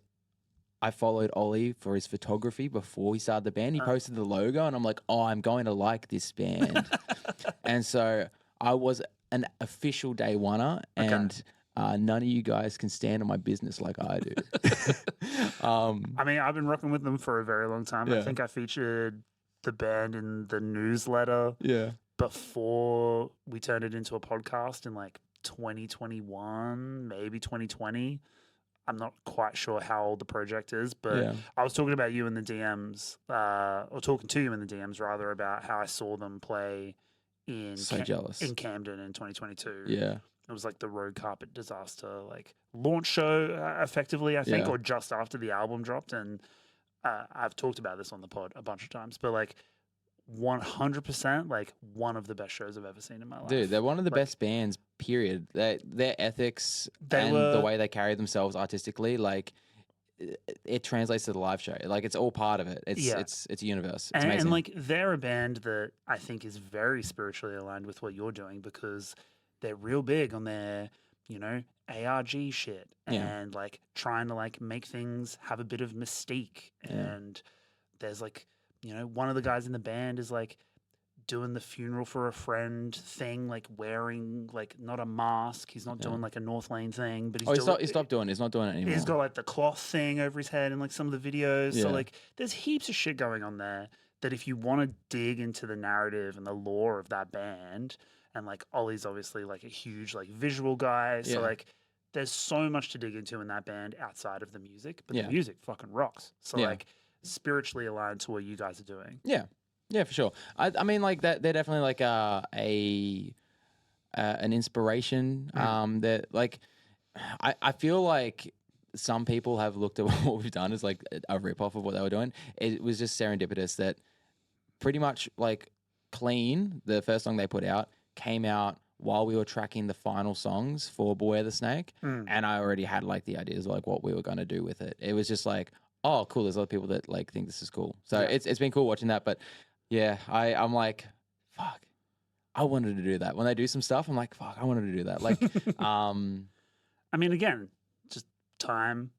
I followed Ollie for his photography before he started the band. He posted the logo and I'm like, oh, I'm going to like this band. And so I was an official day oneer and none of you guys can stand on my business like I do. I mean, I've been rocking with them for a very long time. Yeah. I think I featured the band in the newsletter before we turned it into a podcast in like 2021, maybe 2020. I'm not quite sure how old the project is, but I was talking about you in the DMs, or talking to you in the DMs rather, about how I saw them play in jealous. in Camden in 2022. Yeah. It was like the Road Carpet Disaster like launch show, effectively, I think, or just after the album dropped. And I've talked about this on the pod a bunch of times, but like 100%, like one of the best shows I've ever seen in my life. Dude, they're one of the Like, best bands, period. Their ethics They and were- the way they carry themselves artistically, like it translates to the live show. Like it's all part of it. It's a universe. It's amazing. And like they're a band that I think is very spiritually aligned with what you're doing because they're real big on their, you know, ARG shit and like trying to like make things have a bit of mystique. And there's like, you know, one of the guys in the band is like doing the funeral for a friend thing, like wearing like not a mask. He's not doing like a North Lane thing, but he's he stopped doing it. He's not doing it anymore. He's got like the cloth thing over his head in like some of the videos. So Yeah. like there's heaps of shit going on there that if you want to dig into the narrative and the lore of that band, and like Ollie's obviously like a huge like visual guy. So like there's so much to dig into in that band outside of the music, but the music fucking rocks. So like spiritually aligned to what you guys are doing. Yeah, for sure. I mean, like that. They're definitely like an inspiration. That like, I feel like some people have looked at what we've done as like a ripoff of what they were doing. It was just serendipitous that pretty much like Clean, the first song they put out, came out while we were tracking the final songs for Beware the Snake, and I already had like the ideas of like what we were going to do with it. It was just like, oh, cool. There's other people that like think this is cool. So it's been cool watching that. But yeah, I'm like, fuck, I wanted to do that. When they do some stuff, I'm like, fuck, I wanted to do that. Like, I mean, again, just time,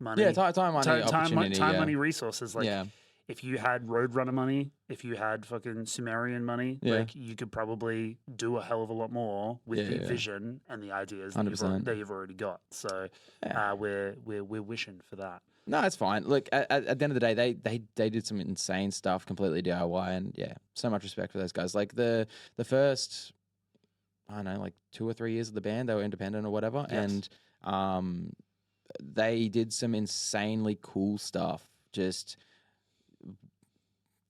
money. yeah, time, money, opportunity, time, money, resources. Like, yeah, if you had Roadrunner money, if you had fucking Sumerian money, like you could probably do a hell of a lot more with the vision and the ideas that you've already got. So we're wishing for that. No, it's fine. Look, at the end of the day, they did some insane stuff, completely DIY, and yeah, so much respect for those guys. Like the first, I don't know, like 2 or 3 years of the band, they were independent or whatever, and they did some insanely cool stuff. Just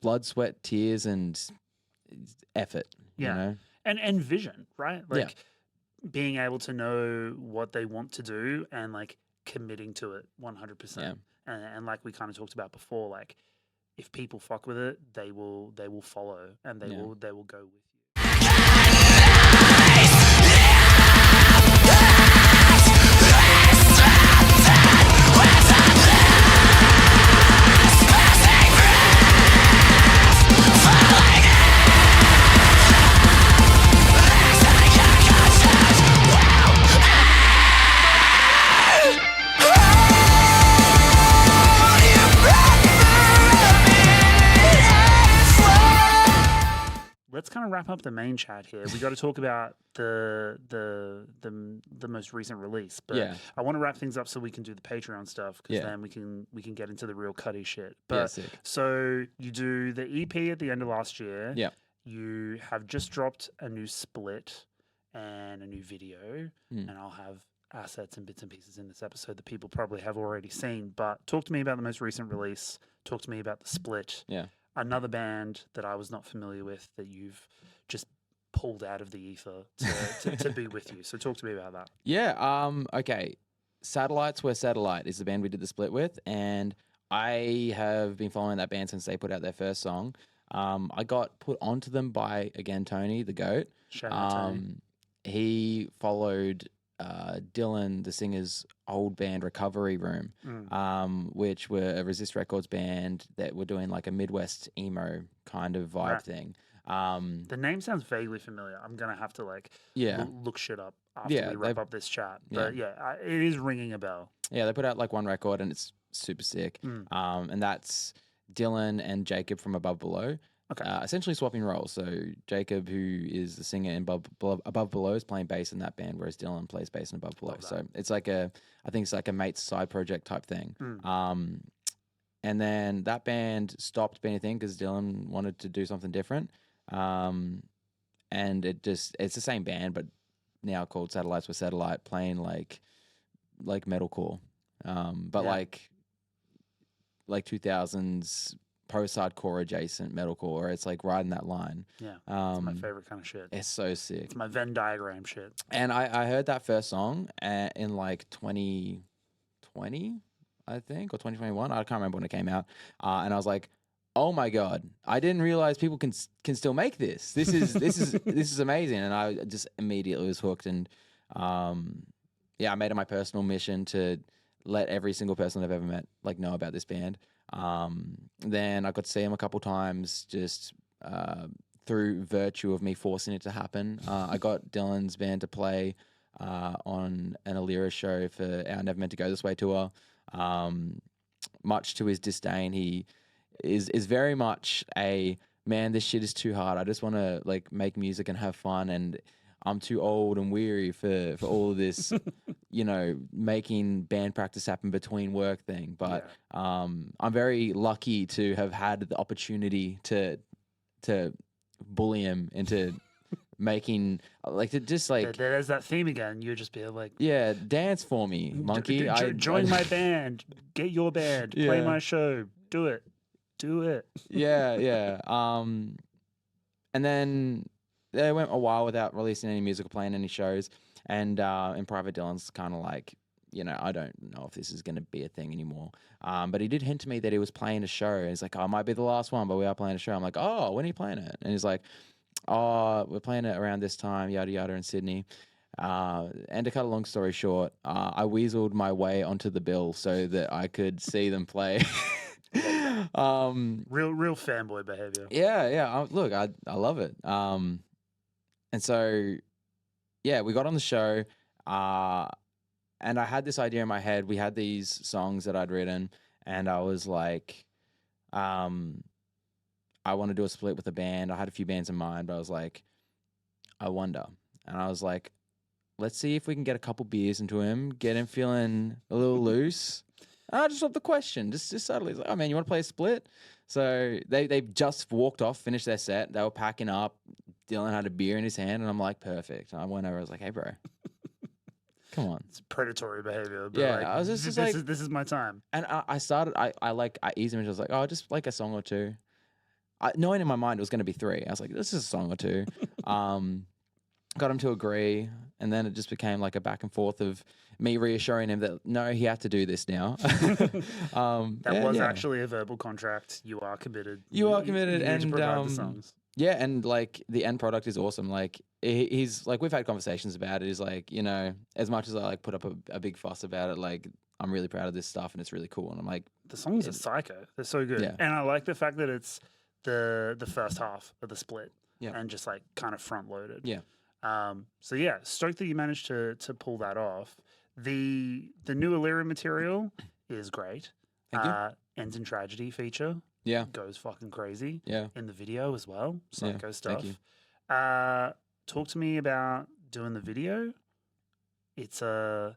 blood, sweat, tears, and effort. You know? and vision, right? Like being able to know what they want to do and like committing to it 100%. And like we kind of talked about before, like if people fuck with it, they will follow and they will go with you. let's kind of wrap up the main chat here. We got to talk about the most recent release, but Yeah. I want to wrap things up so we can do the Patreon stuff because Yeah. then we can get into the real cutty shit. Yeah, But sick. so you do the EP at the end of last year. Yeah. You have just dropped a new split and a new video, and I'll have assets and bits and pieces in this episode that people probably have already seen. But talk to me about the most recent release. Talk to me about the split. Yeah. Another band that I was not familiar with that you've just pulled out of the ether to be with you. So talk to me about that. Yeah. Okay. Satellites Were Set Alight is the band we did the split with, and I have been following that band since they put out their first song. I got put onto them by, again, Tony, the GOAT. Shout out Tony. He followed Dylan, the singer's old band Recovery Room, which were a Resist Records band that were doing like a Midwest emo kind of vibe thing. The name sounds vaguely familiar. I'm going to have to look shit up after we wrap up this chat. But it is ringing a bell. Yeah, they put out like one record and it's super sick. And that's Dylan and Jacob from Above Below. Okay. Essentially swapping roles. So Jacob, who is the singer in Above Below, is playing bass in that band, whereas Dylan plays bass in Above Below. So it's like I think it's like a mate's side project type thing. And then that band stopped being a thing because Dylan wanted to do something different. And it's the same band, but now called Satellites Were Set Alight, playing like metalcore, but like 2000s post-hardcore adjacent metalcore, where it's like riding that line. Yeah, it's my favorite kind of shit. It's so sick. It's my Venn diagram shit. And I heard that first song in like 2020, I think, or 2021. I can't remember when it came out. And I was like, oh my God, I didn't realize people can still make this. This is amazing. And I just immediately was hooked. And I made it my personal mission to let every single person I've ever met know about this band. Then I got to see him a couple times just through virtue of me forcing it to happen. I got Dylan's band to play on an Alera show for our Never Meant to Go This Way tour. Much to his disdain, he is very much a, man, this shit is too hard. I just want to make music and have fun, and I'm too old and weary for all of this, making band practice happen between work thing. But I'm very lucky to have had the opportunity to bully him into making there's that theme again. You just be like, yeah, dance for me, monkey. Join my band. Get your band. Play my show. Do it. Yeah. And then they went a while without releasing any music or playing any shows. And in private, Dylan's kind of like, I don't know if this is going to be a thing anymore. But he did hint to me that he was playing a show. He's like, oh, it might be the last one, but we are playing a show. I'm like, oh, when are you playing it? And he's like, oh, we're playing it around this time, yada, yada, in Sydney. And to cut a long story short, I weaseled my way onto the bill so that I could see them play. Real fanboy behavior. Yeah. Look, I love it. And so, we got on the show, and I had this idea in my head. We had these songs that I'd written, and I was like, I want to do a split with a band. I had a few bands in mind, but I was like, I wonder. And I was like, let's see if we can get a couple beers into him, get him feeling a little loose. I just dropped the question, just subtly. Like, oh man, you want to play a split? So they just walked off, finished their set. They were packing up. Dylan had a beer in his hand, and I'm like, perfect. And I went over. I was like, hey, bro, come on. It's predatory behavior. But I was just like, this is my time. And I started. I eased him. I was like, oh, just like a song or two. Knowing in my mind it was going to be 3. I was like, this is a song or 2. Got him to agree, and then it just became like a back and forth of me reassuring him that no, he had to do this now. That was actually a verbal contract. You are committed. You are committed, and and provide the songs. Yeah, and like the end product is awesome. Like he's like, we've had conversations about it. He's like, as much as I put up a big fuss about it, like I'm really proud of this stuff and it's really cool. And I'm like, the songs are psycho. They're so good. Yeah. And I like the fact that it's the first half of the split. Yeah. And just kind of front loaded. Yeah. So yeah, stoked that you managed to pull that off. The new Alera material is great. Thank you. Ends in Tragedy feature Yeah. goes fucking crazy. Yeah. In the video as well. Psycho Thank stuff. you. Talk to me about doing the video. It's got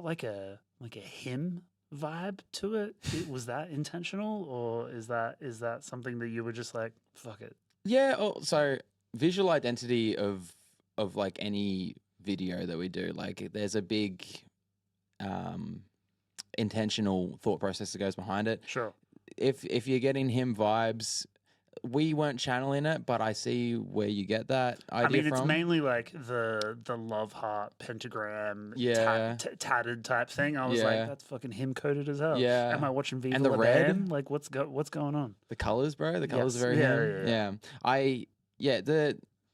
like a hymn vibe to it. Was that intentional, or is that something that you were just like, fuck it? Yeah. Oh, so visual identity of like any video that we do, like there's a big intentional thought process that goes behind it. Sure. If you're getting him vibes, we weren't channeling it, but I see where you get that idea from. It's mainly like the love heart pentagram, tattered type thing. I was like, that's fucking him coded as hell. Yeah. Am I watching Viva And the La red? Bam? Like, what's going on? The colors, bro. The colors are very Yeah. him.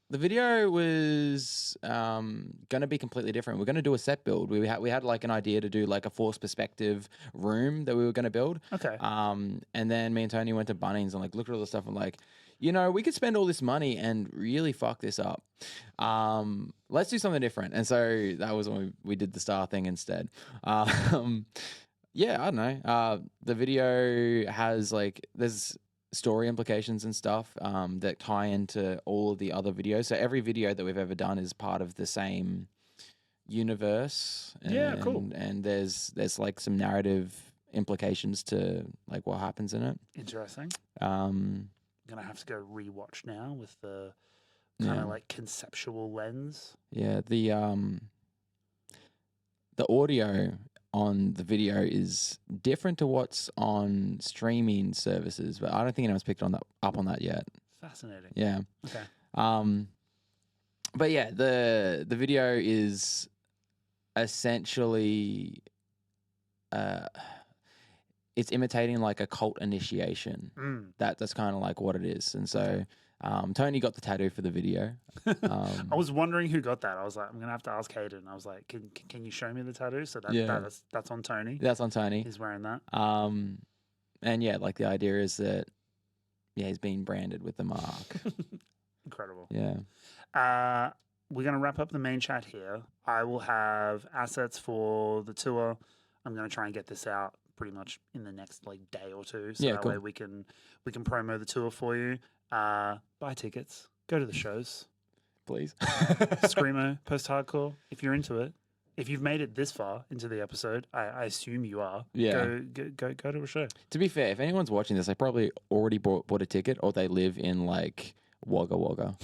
The video was gonna be completely different. We're gonna do a set build. We had like an idea to do like a forced perspective room that we were gonna build. Okay. And then me and Tony went to Bunnings and like looked at all the stuff and like, we could spend all this money and really fuck this up. Let's do something different. And so that was when we did the star thing instead. I don't know. The video has like there's story implications and stuff that tie into all of the other videos. So every video that we've ever done is part of the same universe. And, cool. And there's like some narrative implications to like what happens in it. Interesting. I'm gonna have to go rewatch now with the kind of like conceptual lens. Yeah, the audio on the video is different to what's on streaming services, but I don't think anyone's picked up on that yet. Fascinating. Yeah. Okay. But yeah, the video is essentially it's imitating like a cult initiation. That's kind of like what it is. And so Tony got the tattoo for the video. I was wondering who got that. I was like, I'm gonna have to ask Hayden. I was like, can you show me the tattoo? So that's on Tony. That's on Tony. He's wearing that. And yeah, like the idea is that he's being branded with the mark. Incredible. Yeah. We're gonna wrap up the main chat here. I will have assets for the tour. I'm gonna try and get this out pretty much in the next like day or two. So that way we can promo the tour for you. Buy tickets. Go to the shows. Please. Screamo, post-hardcore. If you're into it. If you've made it this far into the episode, I assume you are. Yeah. Go to a show. To be fair, if anyone's watching this, they probably already bought a ticket or they live in like Wagga Wagga.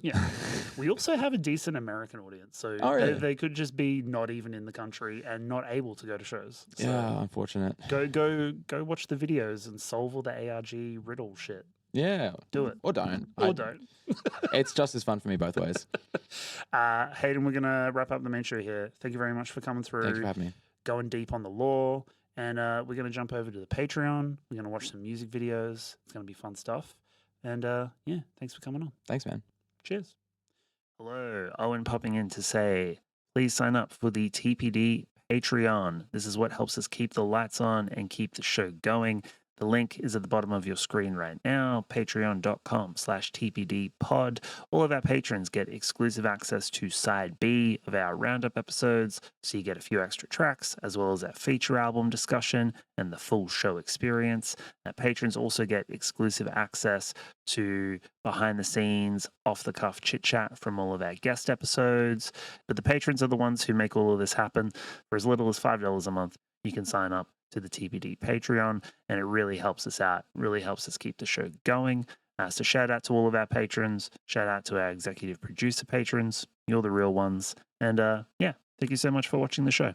Yeah. We also have a decent American audience. So they could just be not even in the country and not able to go to shows. So yeah, unfortunate. Go watch the videos and solve all the ARG riddle shit. Yeah. Do it. Or don't. Don't. It's just as fun for me both ways. Hayden, we're going to wrap up the main show here. Thank you very much for coming through. Thanks for having me. Going deep on the lore. And we're going to jump over to the Patreon. We're going to watch some music videos. It's going to be fun stuff. And thanks for coming on. Thanks, man. Cheers. Hello. Owen popping in to say, please sign up for the TPD Patreon. This is what helps us keep the lights on and keep the show going. The link is at the bottom of your screen right now, patreon.com/tpdpod. All of our patrons get exclusive access to Side B of our roundup episodes, so you get a few extra tracks, as well as our feature album discussion and the full show experience. Our patrons also get exclusive access to behind-the-scenes, off-the-cuff chit-chat from all of our guest episodes. But the patrons are the ones who make all of this happen. For as little as $5 a month, you can sign up to the TPD Patreon, and it really helps us out, really helps us keep the show going. So shout out to all of our patrons, shout out to our executive producer patrons, you're the real ones, and thank you so much for watching the show.